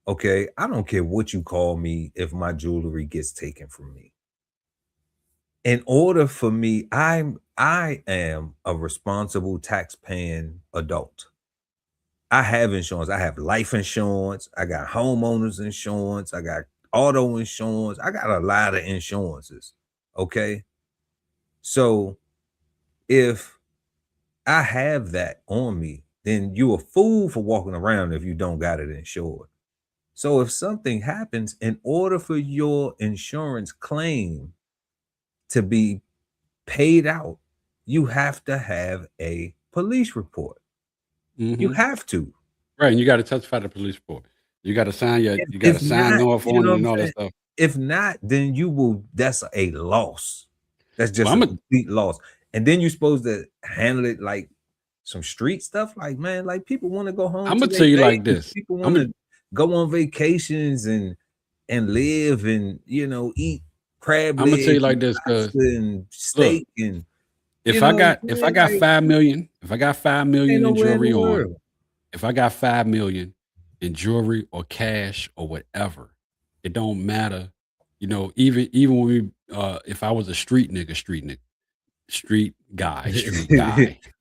Speaker 1: okay, I don't care what you call me if my jewelry gets taken from me. in order for me, I am a responsible tax-paying adult. I have insurance. I have life insurance. I got homeowners insurance. I got auto insurance. I got a lot of insurances. Okay. So if I have that on me, then you a fool for walking around if you don't got it insured. So if something happens, in order for your insurance claim to be paid out, you have to have a police report. You have to.
Speaker 2: Right, and you got to testify to the police report. You got to sign you got to sign off on it and all that stuff.
Speaker 1: If not, then that's a loss. That's just
Speaker 2: Well,
Speaker 1: a complete loss. And then you're supposed to handle it like some street stuff. Like, man, like people want to go home.
Speaker 2: I'm gonna tell you like this.
Speaker 1: People want to go on vacations and live and eat crab legs.
Speaker 2: I'm gonna tell you like this, cuz
Speaker 1: and steak and
Speaker 2: if I got 5 million, if I got 5 million in jewelry on, if I got 5 million in jewelry or cash or whatever, it don't matter. Even when we if I was a street guy,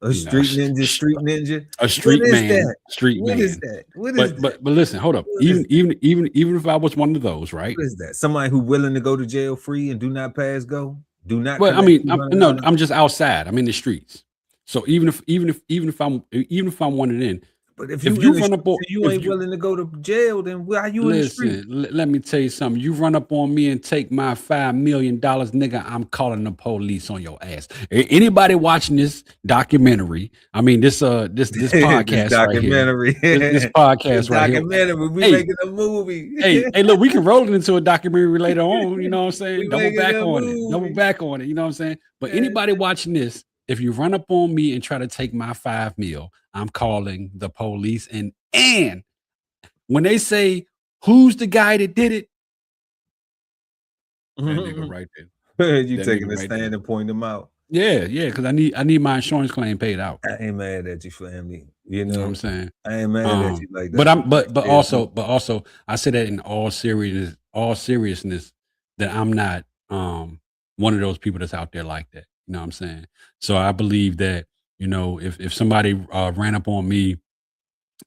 Speaker 1: a street ninja, a street man,
Speaker 2: street
Speaker 1: what
Speaker 2: man.
Speaker 1: Is that? What is
Speaker 2: but listen, hold up. Even if I was one of those, right?
Speaker 1: What is that? Somebody who willing to go to jail free and do not pass go? Do not.
Speaker 2: Well, I mean, I'm just outside. I'm in the streets. So even if I'm one of them.
Speaker 1: But if you run up on, you ain't willing to go to jail, then why are you in the street?
Speaker 2: Let me tell you something. You run up on me and take my $5 million, nigga, I'm calling the police on your ass. Anybody watching this documentary, I mean this podcast
Speaker 1: this documentary.
Speaker 2: Right here, this podcast
Speaker 1: this
Speaker 2: right
Speaker 1: documentary,
Speaker 2: here.
Speaker 1: We making a movie.
Speaker 2: hey, look, we can roll it into a documentary later on. You know what I'm saying? Double back on it. You know what I'm saying? But anybody watching this, if you run up on me and try to take my $5 million, I'm calling the police. And when they say, who's the guy that did it? That nigga right there.
Speaker 1: You taking a stand and point them out.
Speaker 2: Yeah, because I need my insurance claim paid out.
Speaker 1: I ain't mad at you, family.
Speaker 2: You know what I'm saying?
Speaker 1: I ain't mad at you like that.
Speaker 2: But also I say that in all seriousness, that I'm not one of those people that's out there like that. You know what I'm saying? So I believe that, if somebody ran up on me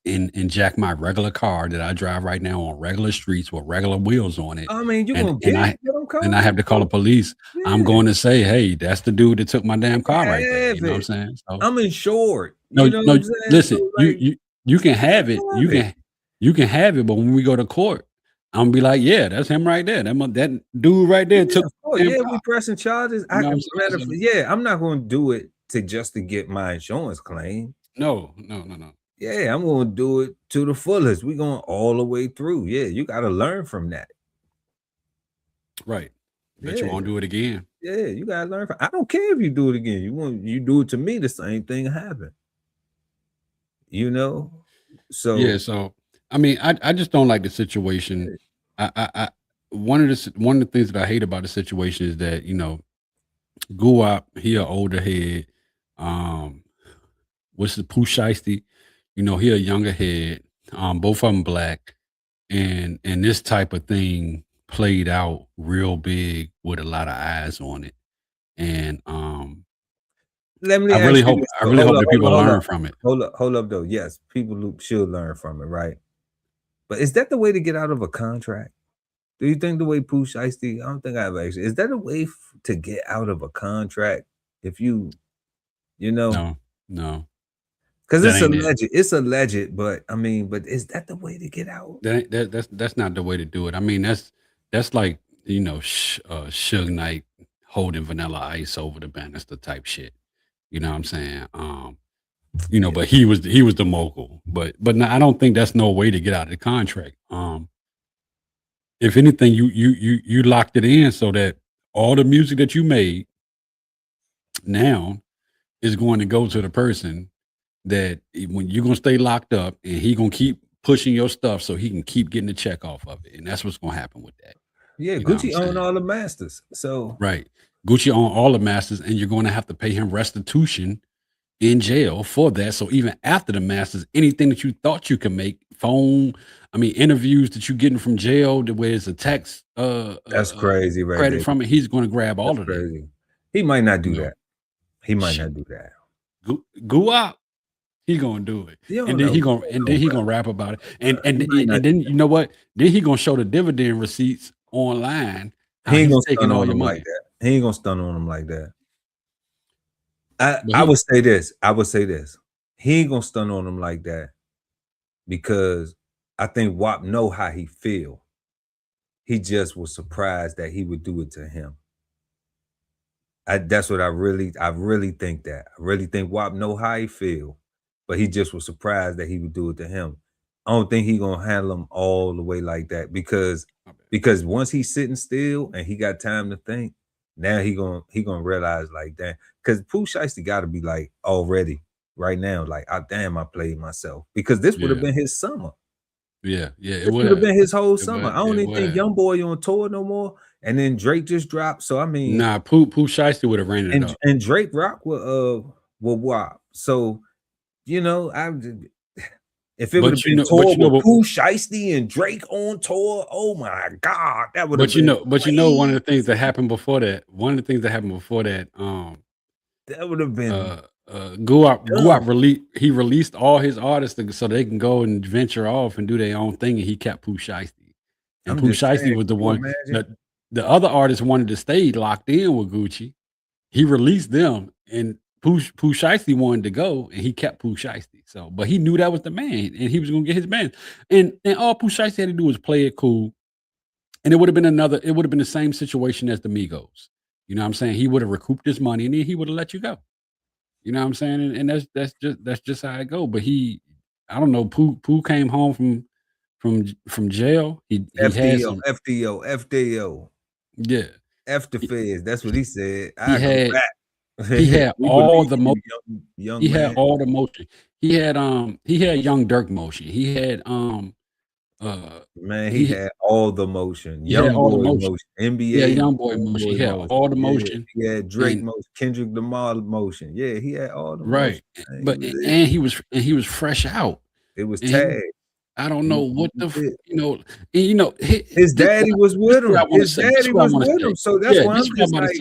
Speaker 2: and jacked my regular car that I drive right now on regular streets with regular wheels on it,
Speaker 1: I mean,
Speaker 2: and I have to call the police, I'm going to say, hey, that's the dude that took my damn car right there. You know what I'm saying? So,
Speaker 1: I'm insured.
Speaker 2: Listen, so you can have it. You can have it, but when we go to court, I'm gonna be like, yeah, that's him right there. That dude right there took.
Speaker 1: We pressing charges. I'm not going to do it to get my insurance claim.
Speaker 2: No.
Speaker 1: Yeah, I'm going to do it to the fullest. We're going all the way through. Yeah, you got to learn from that.
Speaker 2: Right. But you won't do it again.
Speaker 1: Yeah, you got to learn from. I don't care if you do it again. You do it to me, the same thing happen. So
Speaker 2: yeah. So I mean, I just don't like the situation. I one of the things that I hate about the situation is that Guwap, he an older head. What's the Pooh Shiesty? He a younger head. Both of them black, and this type of thing played out real big with a lot of eyes on it. And I really hope that people learn from it.
Speaker 1: Hold up though. Yes, people should learn from it, right? But is that the way to get out of a contract? Do you think the way Pooh Shiesty? I don't think I've actually. Is that a way to get out of a contract? If no. Because it's alleged, but I mean, but is that the way to get out?
Speaker 2: That's not the way to do it. I mean, that's like Suge Knight holding Vanilla Ice over the banister type shit. You know what I'm saying? But he was the mogul. But no, I don't think that's no way to get out of the contract. If anything, you locked it in so that all the music that you made now is going to go to the person that when you're gonna stay locked up, and he gonna keep pushing your stuff so he can keep getting the check off of it, and that's what's gonna happen with that.
Speaker 1: Yeah, Gucci own all the masters, so
Speaker 2: right. Gucci own all the masters, and you're going to have to pay him restitution in jail for that. So even after the masters, anything that you thought you could make, interviews that you're getting from jail, where it's a tax
Speaker 1: that's crazy, right?
Speaker 2: Credit from it, he's going to grab all of that.
Speaker 1: He might not do
Speaker 2: You know,
Speaker 1: that. He might not do that.
Speaker 2: Go out. He gonna do it,
Speaker 1: You don't
Speaker 2: and then
Speaker 1: know.
Speaker 2: he gonna rap about it, and
Speaker 1: He might not
Speaker 2: then you know what? Then he gonna show the dividend receipts online. How
Speaker 1: He ain't
Speaker 2: he's
Speaker 1: gonna
Speaker 2: taking
Speaker 1: stun
Speaker 2: all
Speaker 1: on
Speaker 2: your
Speaker 1: him
Speaker 2: money.
Speaker 1: like that. He ain't gonna stun on him like that.
Speaker 2: But
Speaker 1: I
Speaker 2: he-
Speaker 1: would say this. I would say this. He ain't gonna stun on him like that because I think WAP know how he feel. He just was surprised that he would do it to him. That's what I really think that. I really think WAP know how he feel, but he just was surprised that he would do it to him. I don't think he gonna handle him all the way like that because once he's sitting still and he got time to think, now he gonna realize like that. Because Pooh Shiesty gotta be like already right now, like I played myself because this would have been his summer.
Speaker 2: Yeah, it
Speaker 1: This would have been his whole
Speaker 2: It
Speaker 1: summer.
Speaker 2: would,
Speaker 1: I don't
Speaker 2: it
Speaker 1: even think
Speaker 2: would.
Speaker 1: Young Boy on tour no more. And then Drake just dropped. So I mean,
Speaker 2: Nah, Pooh Shiesty would have ran it up.
Speaker 1: and Drake rock with WAP. So you know, if it would have been tour with Pooh Shiesty and Drake on tour, oh my God, that would have been.
Speaker 2: But you know, one of the things that happened before that,
Speaker 1: that would have been.
Speaker 2: Guap released all his artists so they can go and venture off and do their own thing, and he kept Pooh Shiesty. And Pooh Shiesty was the one that the other artists wanted to stay locked in with Gucci. He released them, and Pooh Shiesty wanted to go, and he kept Pooh Shiesty. So, but he knew that was the man, and he was gonna get his band. And all Pooh Shiesty had to do was play it cool, and it would have been the same situation as the Migos. You know what I'm saying? He would have recouped his money, and then he would have let you go. You know what I'm saying? And that's just how it go. But I don't know. Pooh came home from jail. He had some
Speaker 1: FDO.
Speaker 2: Yeah.
Speaker 1: F the feds. That's what he said.
Speaker 2: He had all the motion.
Speaker 1: Young
Speaker 2: he
Speaker 1: man.
Speaker 2: had all the motion. He had Young Dirk motion. He had
Speaker 1: man, he had all the motion.
Speaker 2: Young
Speaker 1: boy motion. NBA.
Speaker 2: Yeah, Young boy motion. He had all the motion.
Speaker 1: He had Drake motion, Kendrick Lamar motion. Yeah, he had all the
Speaker 2: right.
Speaker 1: motion.
Speaker 2: But he was fresh out.
Speaker 1: It was tagged.
Speaker 2: I don't know what
Speaker 1: his daddy was with him. His daddy was with him. So that's why I'm just like,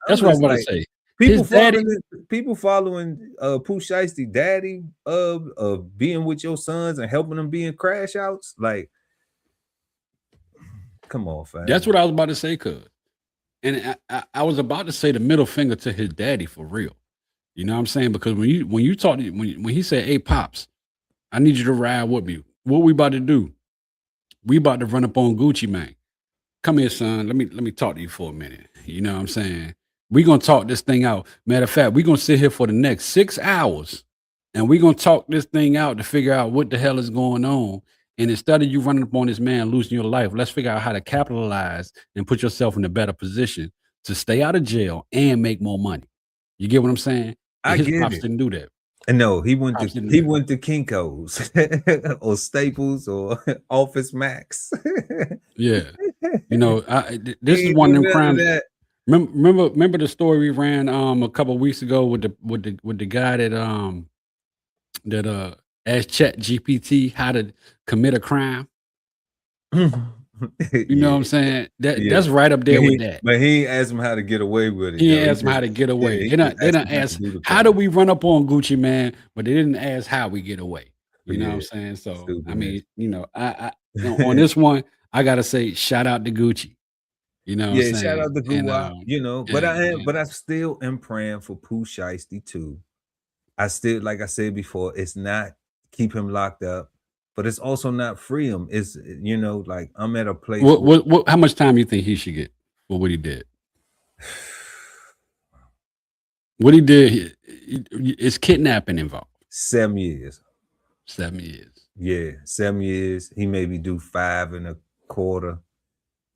Speaker 2: that's what I'm going to say.
Speaker 1: People following Pooh Shiesty daddy of being with your sons and helping them being crash outs. Like, come on, fam.
Speaker 2: That's what I was about to say, cuz. And I was about to say the middle finger to his daddy for real. You know what I'm saying? Because when you talk when he said, "Hey, Pops, I need you to ride with me. What we about to do? We about to run up on Gucci, man. Come here, son. Let me talk to you for a minute. You know what I'm saying? We're gonna talk this thing out. Matter of fact, we're gonna sit here for the next 6 hours and we're gonna talk this thing out to figure out what the hell is going on. And instead of you running up on this man, losing your life, let's figure out how to capitalize and put yourself in a better position to stay out of jail and make more money. You get what I'm saying? And his pops didn't do that.
Speaker 1: And no, he went to Kinko's or Staples or Office Max.
Speaker 2: Yeah, you know, this is one of them crimes. Remember the story we ran a couple of weeks ago with the guy that asked ChatGPT how to commit a crime. You know what I'm saying? That's right up there with that.
Speaker 1: But he ain't asked him how to get away with it.
Speaker 2: He ain't asked him how to get away. They don't ask how do we run up on Gucci, man, but they didn't ask how we get away. You know what I'm saying? So stupid, I mean, you know, I on this one, I gotta say shout out to Gucci. You know, what I'm saying?
Speaker 1: Shout out to Gucci. You know, but I still am praying for Pooh Shiesty too. I still, like I said before, it's not keep him locked up. But it's also not free him. It's, you know, like I'm at a place.
Speaker 2: How much time you think he should get for what he did? What he did is kidnapping involved.
Speaker 1: 7 years.
Speaker 2: 7 years.
Speaker 1: Yeah, 7 years. He maybe do 5 1/4,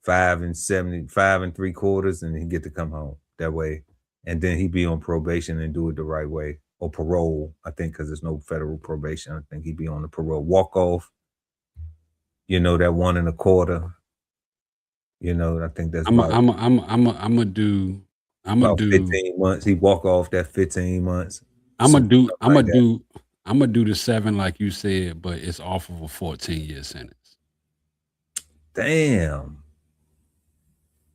Speaker 1: 5 3/4, and he get to come home that way. And then he be on probation and do it the right way. Or parole, I think, because there's no federal probation. I think he'd be on the parole walk off. You know, that 1 1/4. You know, I think that's
Speaker 2: I'm gonna do
Speaker 1: 15 months. He walk off that 15 months.
Speaker 2: I'm gonna do the 7 like you said, but it's off of a 14-year sentence.
Speaker 1: Damn.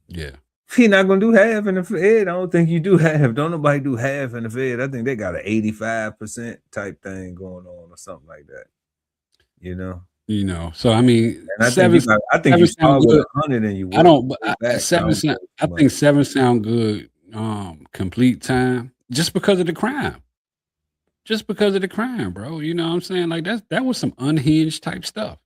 Speaker 2: Yeah.
Speaker 1: He not gonna do half in the Fed. I don't think you do half. Don't nobody do half in the Fed. I think they got an 85% type thing going on or something like that. You know.
Speaker 2: You know, so I mean,
Speaker 1: And I think you start with 100 and you
Speaker 2: I don't,
Speaker 1: work
Speaker 2: but
Speaker 1: back.
Speaker 2: seven sound, I think 7 sound good. Complete time, just because of the crime. Just because of the crime, bro. You know what I'm saying? Like that was some unhinged type stuff.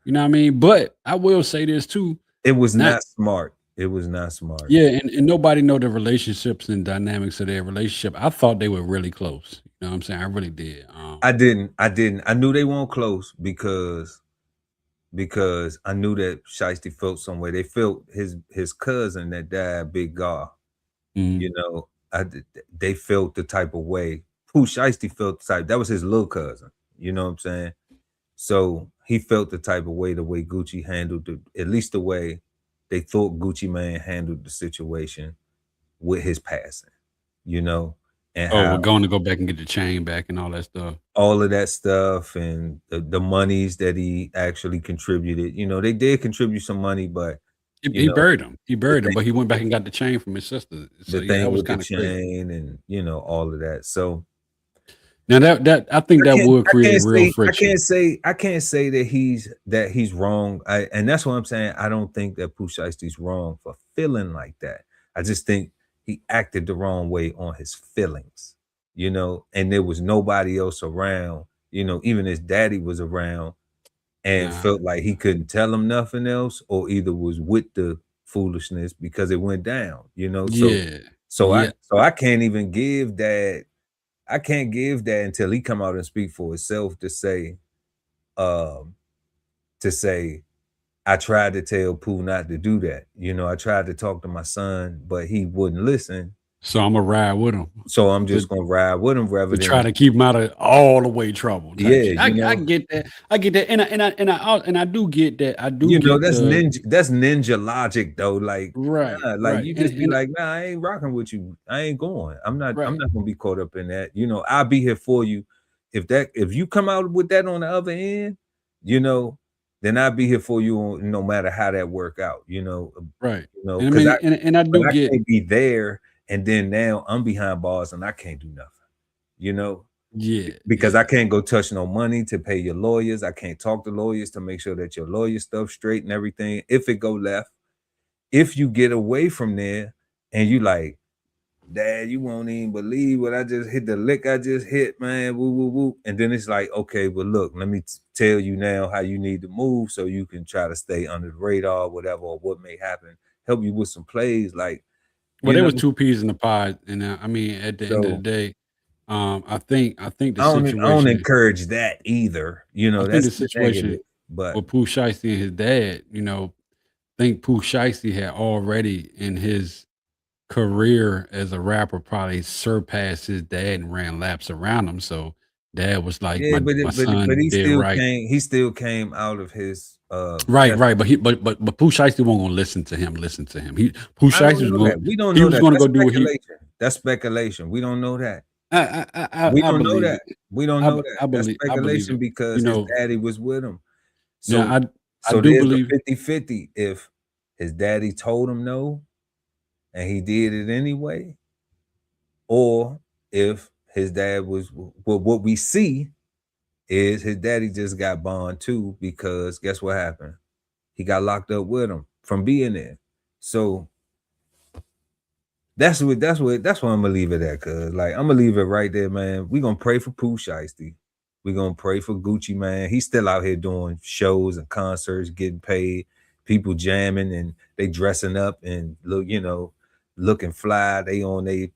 Speaker 2: You know what I mean? But I will say this too.
Speaker 1: It was not smart. It was not smart.
Speaker 2: Yeah, and nobody know the relationships and dynamics of their relationship. I thought they were really close. You know what I'm saying? I really did.
Speaker 1: I didn't. I knew they weren't close because I knew that Shiesty felt some way. They felt his cousin that died, Big Gar. You know, they felt the type of way. Who Shiesty felt the type. That was his little cousin. You know what I'm saying? So he felt the type of way, the way Gucci handled at least the way they thought Gucci Mane handled the situation with his passing. You know, and
Speaker 2: we're going to go back and get the chain back and all that stuff.
Speaker 1: All of that stuff and the monies that he actually contributed. You know, they did contribute some money, but
Speaker 2: he buried him. He buried him, but he went back and got the chain from his sister. So
Speaker 1: the
Speaker 2: yeah,
Speaker 1: thing
Speaker 2: that was
Speaker 1: with the
Speaker 2: kind of crazy.
Speaker 1: chain and all of that. So
Speaker 2: now that I think that would create real friction.
Speaker 1: I can't say that he's wrong. And that's what I'm saying. I don't think that Pooh Shiesty's wrong for feeling like that. I just think he acted the wrong way on his feelings, you know, and there was nobody else around, you know, even his daddy was around and felt like he couldn't tell him nothing else, or either was with the foolishness because it went down, you know. So I can't even give that. I can't give that until he come out and speak for himself to say I tried to tell Pooh not to do that. You know, I tried to talk to my son, but he wouldn't listen.
Speaker 2: So I'm gonna ride with him.
Speaker 1: So I'm just gonna ride with him rather
Speaker 2: to
Speaker 1: than
Speaker 2: try to keep him out of all the way trouble.
Speaker 1: Yeah,
Speaker 2: I get that. I get that, and I do get that. I do.
Speaker 1: You know,
Speaker 2: get
Speaker 1: that's ninja logic though. Like
Speaker 2: right.
Speaker 1: You just be like, nah, I ain't rocking with you. I ain't going. I'm not gonna be caught up in that. You know, I'll be here for you. If you come out with that on the other end, you know, then I'll be here for you no matter how that work out. You know,
Speaker 2: right.
Speaker 1: You know,
Speaker 2: and I do
Speaker 1: I
Speaker 2: get
Speaker 1: can't be there. And then now I'm behind bars and I can't do nothing, you know?
Speaker 2: Yeah.
Speaker 1: Because I can't go touch no money to pay your lawyers. I can't talk to lawyers to make sure that your lawyer stuff straight and everything. If it go left, if you get away from there and you like, Dad, you won't even believe what I just hit, the lick I just hit, man, woo, woo, woo. And then it's like, okay, well, look, let me tell you now how you need to move so you can try to stay under the radar, whatever, or what may happen. Help you with some plays, like,
Speaker 2: well, there was 2 peas in the pod, and I mean, at the end of the day, I think the situation.
Speaker 1: I don't encourage that either. You know, that's
Speaker 2: the situation.
Speaker 1: Negative, but
Speaker 2: with Pooh Shiesty and his dad, you know, I think Pooh Shiesty had already in his career as a rapper probably surpassed his dad and ran laps around him. So dad was like,
Speaker 1: yeah,
Speaker 2: my son
Speaker 1: he still came out of his
Speaker 2: right, but Pooh Shiesty won't gonna listen to him. Pooh Shiesty was
Speaker 1: we don't know that.
Speaker 2: Gonna go do what he.
Speaker 1: That's speculation. We don't know that.
Speaker 2: We don't know
Speaker 1: that. We don't know that. That's speculation because
Speaker 2: his
Speaker 1: daddy was with him.
Speaker 2: So yeah, I do
Speaker 1: there's
Speaker 2: believe
Speaker 1: 50-50 if his daddy told him no and he did it anyway, or if his dad was, well, what we see is his daddy just got bond too, because guess what happened? He got locked up with him from being there. So that's what I'm gonna leave it at, cuz like I'm gonna leave it right there, man. We're gonna pray for Pooh Shiesty. We're gonna pray for Gucci Mane. He's still out here doing shows and concerts, getting paid, people jamming, and they dressing up and look, you know, looking fly. They on they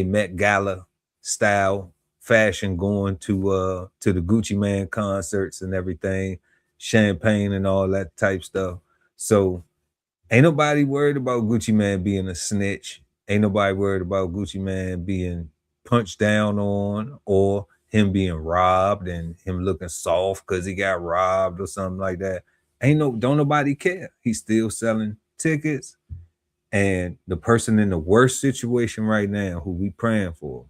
Speaker 1: Met Gala style fashion, going to the Gucci Mane concerts and everything, champagne and all that type stuff. So ain't nobody worried about Gucci Mane being a snitch. Ain't nobody worried about Gucci Mane being punched down on, or him being robbed and him looking soft because he got robbed or something like that. Don't nobody care. He's still selling tickets. And the person in the worst situation right now who we praying for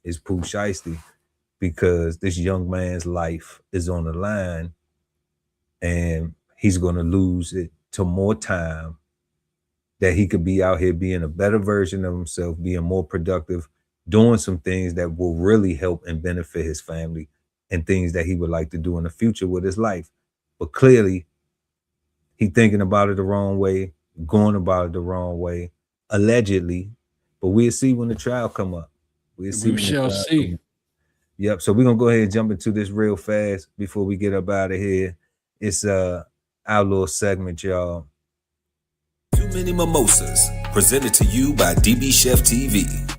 Speaker 1: is Pooh Shiesty, because this young man's life is on the line and he's going to lose it to more time that he could be out here being a better version of himself, being more productive, doing some things that will really help and benefit his family and things that he would like to do in the future with his life. But clearly, he thinking about it the wrong way, going about it the wrong way, allegedly. But we'll see when the trial come up. We'll see.
Speaker 2: We shall see.
Speaker 1: Yep. So we're gonna go ahead and jump into this real fast before we get up out of here. It's our little segment, y'all.
Speaker 16: Too Many Mimosas, presented to you by DBCHEFTV.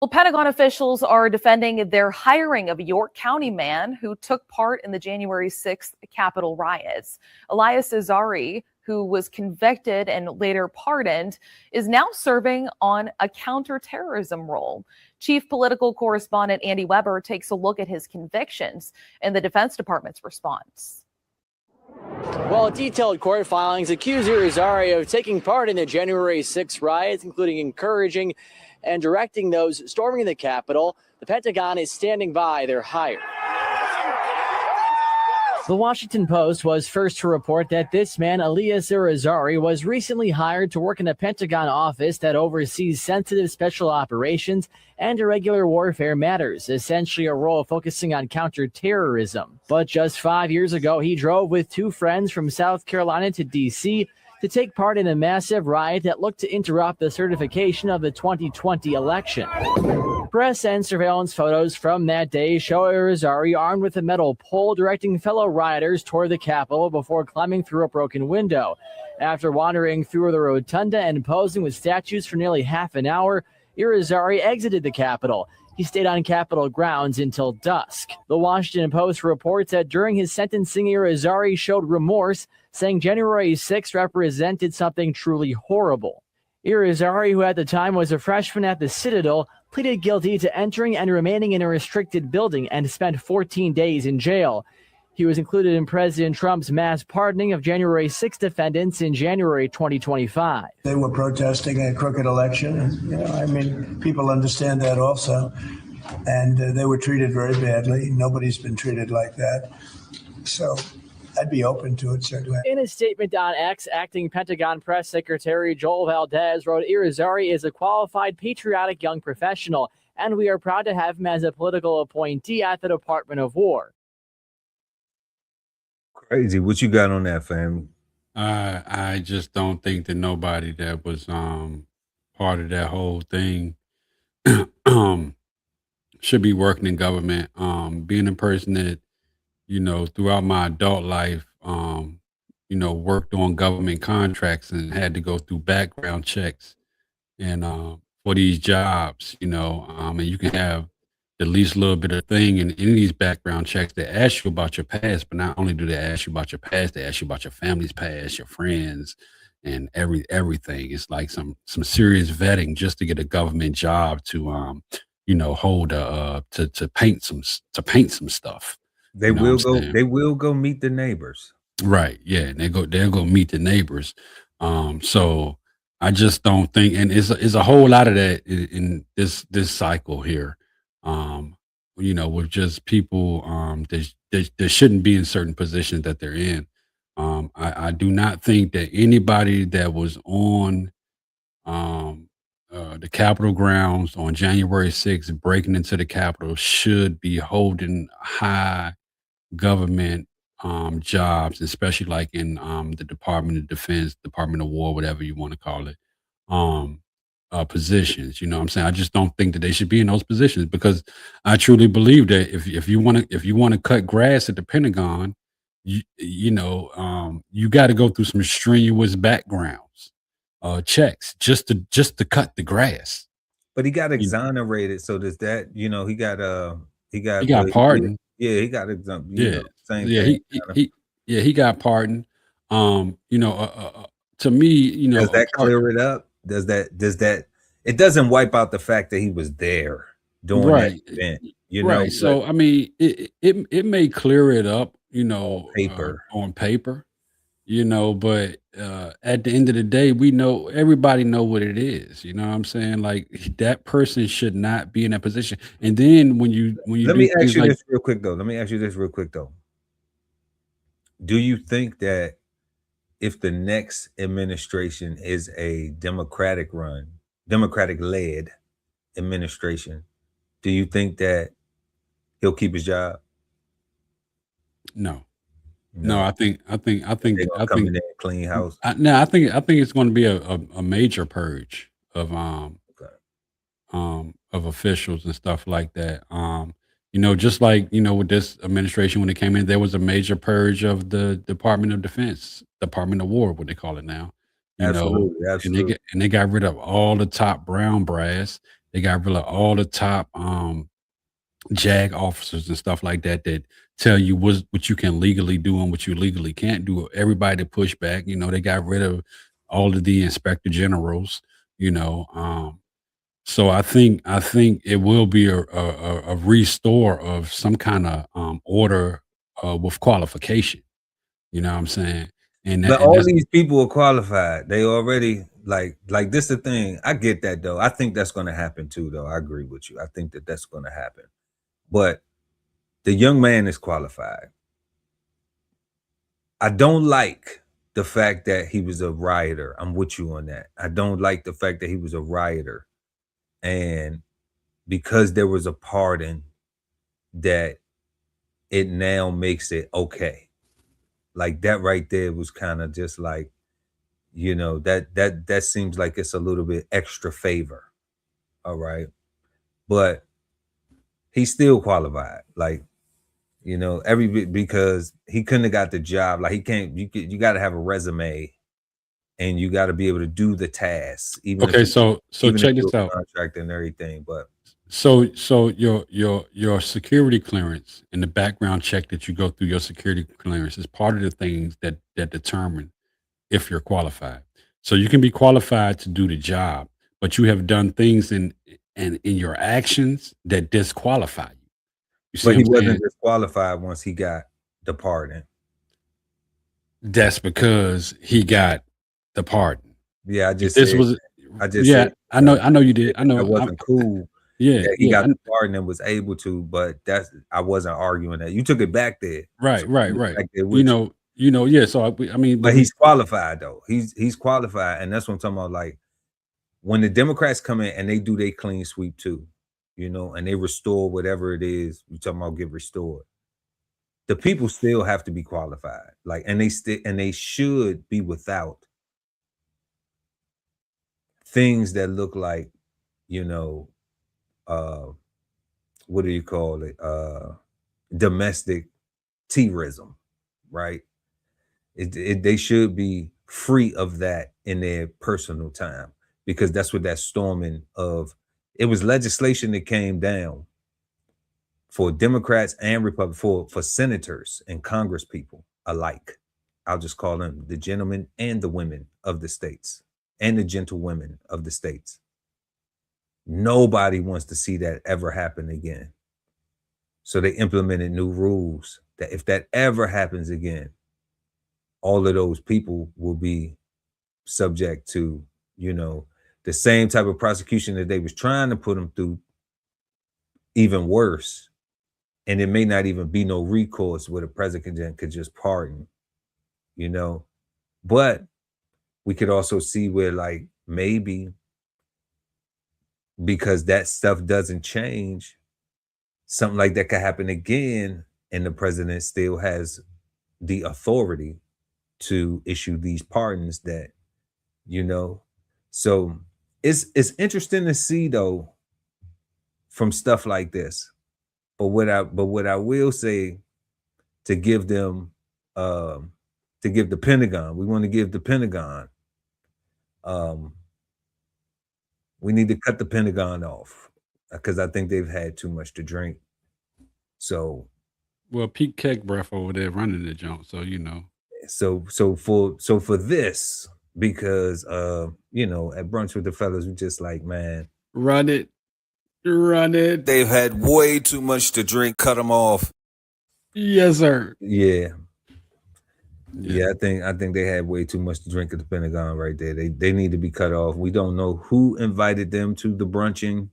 Speaker 17: Well, Pentagon officials are defending their hiring of a York County man who took part in the January 6th Capitol riots. Elias Azari, who was convicted and later pardoned, is now serving on a counterterrorism role. Chief political correspondent Andy Weber takes a look at his convictions and the Defense Department's response.
Speaker 18: Well, detailed court filings accuse Azari of taking part in the January 6 riots, including encouraging and directing those storming the Capitol. The Pentagon is standing by their hire. The Washington Post was first to report that this man, Elias Azari, was recently hired to work in a Pentagon office that oversees sensitive special operations and irregular warfare matters, essentially a role focusing on counterterrorism. But just 5 years ago, he drove with two friends from South Carolina to D.C. to take part in a massive riot that looked to interrupt the certification of the 2020 election. Press and surveillance photos from that day show Azari armed with a metal pole directing fellow rioters toward the Capitol before climbing through a broken window. After wandering through the rotunda and posing with statues for nearly half an hour, Azari exited the Capitol. He stayed on Capitol grounds until dusk. The Washington Post reports that during his sentencing, Azari showed remorse, saying January 6 represented something truly horrible. Azari, who at the time was a freshman at the Citadel, pleaded guilty to entering and remaining in a restricted building and spent 14 days in jail. He was included in President Trump's mass pardoning of January 6 defendants in January 2025.
Speaker 19: They were protesting a crooked election. And, people understand that also. And they were treated very badly. Nobody's been treated like that. So I'd be open to it, certainly.
Speaker 18: In a statement on X, acting Pentagon Press Secretary Joel Valdez wrote, Azari is a qualified, patriotic young professional, and we are proud to have him as a political appointee at the Department of War.
Speaker 1: Crazy. What you got on that, family?
Speaker 2: I just don't think that nobody that was part of that whole thing should be working in government. Being a person that, throughout my adult life, worked on government contracts and had to go through background checks and for these jobs, and you can have the least little bit of thing in any of these background checks. They ask you about your past, but not only do they ask you about your past, they ask you about your family's past, your friends, and everything. It's like some serious vetting just to get a government job to hold to paint some stuff.
Speaker 1: They will go. They will go meet the neighbors.
Speaker 2: Right. Yeah. And they'll go meet the neighbors. So I just don't think, and it's a whole lot of that in this cycle here. With just people that shouldn't be in certain positions that they're in. I do not think that anybody that was on the Capitol grounds on January 6th breaking into the Capitol should be holding high government jobs, especially like in the Department of Defense, Department of War, whatever you want to call it, positions. You know what I'm saying? I just don't think that they should be in those positions, because I truly believe that if you want to cut grass at the Pentagon, you got to go through some strenuous backgrounds checks just to cut the grass.
Speaker 1: But he got exonerated, so does that, he got
Speaker 2: pardoned.
Speaker 1: Yeah, he got exempt.
Speaker 2: He got pardoned. To me,
Speaker 1: does that clear it up? Does that it doesn't wipe out the fact that he was there during that event,
Speaker 2: right. So I mean, it may clear it up, on paper, but at the end of the day, everybody know what it is. You know what I'm saying? Like, that person should not be in that position. And then when you
Speaker 1: let me ask you this real quick though. do you think that if the next administration is a Democratic led administration, do you think that he'll keep his job?
Speaker 2: No. I think
Speaker 1: They're gonna come in there and clean house.
Speaker 2: I think it's going to be a major purge of officials and stuff like that. Just like with this administration when it came in, there was a major purge of the Department of Defense, Department of War, what they call it now.
Speaker 1: Absolutely, absolutely.
Speaker 2: And they got rid of all the top brown brass. They got rid of all the top JAG officers and stuff like that that tell you what you can legally do and what you legally can't do. Everybody pushed back. They got rid of all of the inspector generals. So I think it will be a restore of some kind of order with qualification. You know what I'm saying?
Speaker 1: But all these people are qualified. They already like this the thing. I get that though. I think that's going to happen too though. I agree with you. I think that that's going to happen. But the young man is qualified. I don't like the fact that he was a rioter. I'm with you on that. I don't like the fact that he was a rioter. And because there was a pardon, that it now makes it okay. Like that right there was kind of just like, that seems like it's a little bit extra favor. All right. But he's still qualified. Like, because he couldn't have got the job. Like he can't, you got to have a resume and you got to be able to do the tasks.
Speaker 2: So check this out.
Speaker 1: Contract and everything, but
Speaker 2: so your security clearance and the background check that you go through your security clearance is part of the things that determine if you're qualified. So you can be qualified to do the job, but you have done things in your actions that disqualify you.
Speaker 1: But he wasn't disqualified once he got the pardon.
Speaker 2: That's because he got the pardon.
Speaker 1: Yeah,
Speaker 2: I know you did. I know
Speaker 1: it wasn't cool.
Speaker 2: Yeah,
Speaker 1: he got the pardon and was able to, but I wasn't arguing that. You took it back there.
Speaker 2: Right. So
Speaker 1: but he's qualified though. He's qualified, and that's what I'm talking about. Like when the Democrats come in and they do their clean sweep too, and they restore whatever it is you're talking about get restored. The people still have to be qualified, like, and they should be without things that look like, what do you call it? Domestic terrorism, right? They should be free of that in their personal time, because that's what that storming of, it was legislation that came down for Democrats and Republicans, for senators and Congress people alike. I'll just call them the gentlemen and the women of the states and the gentlewomen of the states. Nobody wants to see that ever happen again. So they implemented new rules that if that ever happens again, all of those people will be subject to, the same type of prosecution that they was trying to put them through, even worse. And it may not even be no recourse where the president could just pardon, but we could also see where, like, maybe because that stuff doesn't change, something like that could happen again, and the president still has the authority to issue these pardons that, so it's interesting to see though from stuff like this. But what I will say, to give them to give the Pentagon, we want to give the Pentagon, we need to cut the Pentagon off, because I think they've had too much to drink. So,
Speaker 2: well, Pete Kegbreath over there running the junk, so
Speaker 1: So for this, because at Brunch with the Fellas, we just like, man,
Speaker 2: run it.
Speaker 16: They've had way too much to drink. Cut them off.
Speaker 2: Yes, sir.
Speaker 1: Yeah. I think they had way too much to drink at the Pentagon right there. They need to be cut off. We don't know who invited them to the brunching,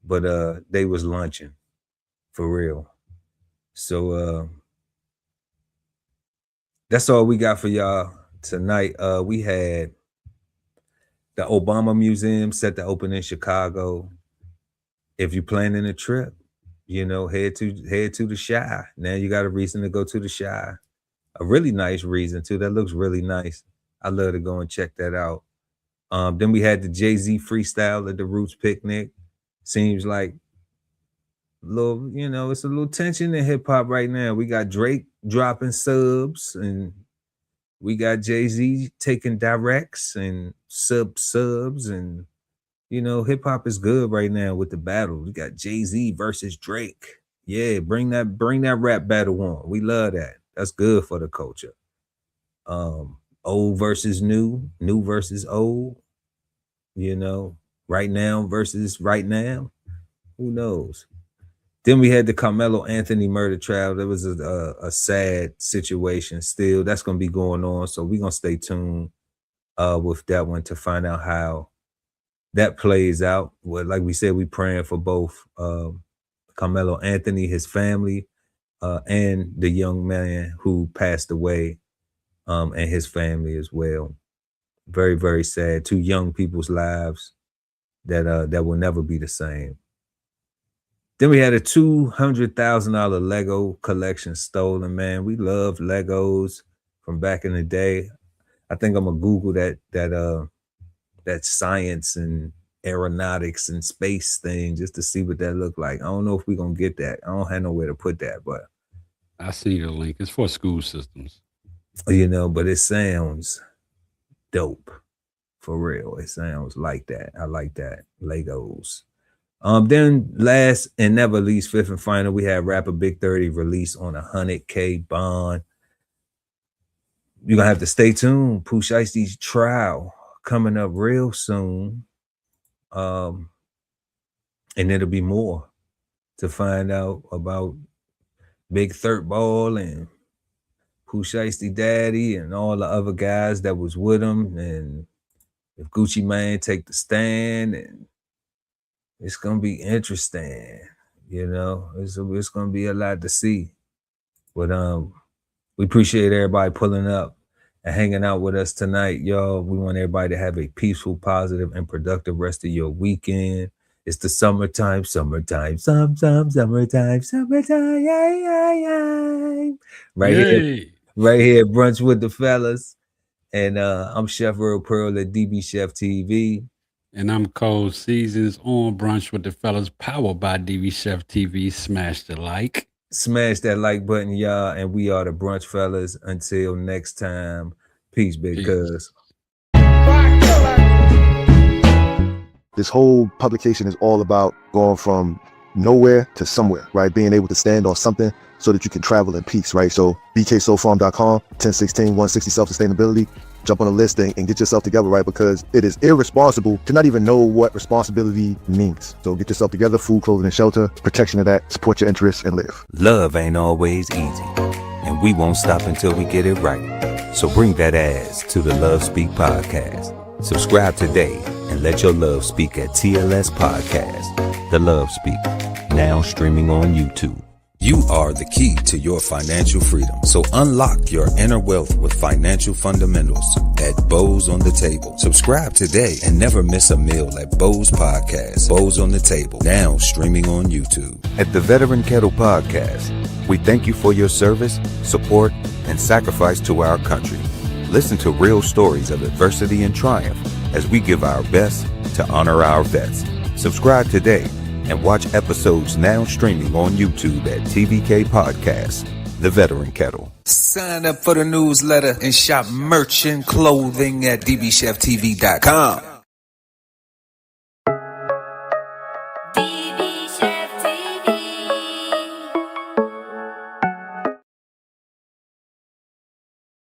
Speaker 1: but they was lunching for real. So that's all we got for y'all tonight. We had the Obama Museum set to open in Chicago. If you're planning a trip, you know, head to the Chi. Now you got a reason to go to the Chi. A really nice reason too. That looks really nice. I love to go and check that out. Then we had the Jay-Z freestyle at the Roots Picnic. Seems like little, you know, it's a little tension in hip hop right now. We got Drake dropping subs, and we got Jay-Z taking directs and subs, and you know, hip hop is good right now with the battle. We got Jay-Z versus Drake. Yeah, bring that rap battle on. We love that. That's good for the culture. Old versus new versus old. You know, right now versus right now. Who knows? Then we had the Karmelo Anthony murder trial. There was a sad situation still. That's going to be going on. So we're going to stay tuned with that one to find out how that plays out. Well, like we said, we praying for both Karmelo Anthony, his family, and the young man who passed away, and his family as well. Very, very sad. 2 young people's lives that will never be the same. Then we had a $200,000 Lego collection stolen, man. We love Legos from back in the day. I think I'm gonna Google that science and aeronautics and space thing just to see what that looked like. I don't know if we're gonna get that. I don't have nowhere to put that, but
Speaker 2: I see the link. It's for school systems.
Speaker 1: You know, but it sounds dope. For real. It sounds like that. I like that. Legos. Then last and never least, fifth and final, we had rapper Big30 release on $100K bond. You're gonna have to stay tuned. Pooh Shiesty's trial coming up real soon. And it'll be more to find out about Big30 Ball and Pooh Shiesty Daddy and all the other guys that was with him, and if Gucci Mane take the stand, and it's gonna be interesting, you know. It's gonna be a lot to see. But we appreciate everybody pulling up and hanging out with us tonight, y'all. We want everybody to have a peaceful, positive, and productive rest of your weekend. It's the summertime, summertime, yeah. Right here, Brunch with the Fellas. And I'm Chef Earl Pearl at DBCHEFTV.
Speaker 2: And I'm Cold Seasons on Brunch with the Fellas, powered by DBCHEFTV. Smash the like.
Speaker 1: Smash that like button, y'all. And we are the Brunch Fellas. Until next time, peace, big cuz.
Speaker 20: This whole publication is all about going from nowhere to somewhere, right? Being able to stand on something so that you can travel in peace, right? So bksoulfarm.com, 1016 160 self-sustainability. Jump on the list and get yourself together, right? Because it is irresponsible to not even know what responsibility means. So get yourself together, food, clothing, and shelter, protection of that, support your interests, and live.
Speaker 1: Love ain't always easy, and we won't stop until we get it right. So bring that ass to the Love Speak podcast. Subscribe today and let your love speak at TLS Podcast. The Love Speak, now streaming on YouTube. You are the key to your financial freedom. So unlock your inner wealth with financial fundamentals at Bows on the Table. Subscribe today and never miss a meal at Bows Podcast. Bows on the Table, now streaming on YouTube. At the Veteran Kettle Podcast, we thank you for your service, support, and sacrifice to our country. Listen to real stories of adversity and triumph as we give our best to honor our vets. Subscribe today and watch episodes now streaming on YouTube at TVK Podcast, The Veteran Kettle. Sign up for the newsletter and shop merch and clothing at DBCHEFTV.com.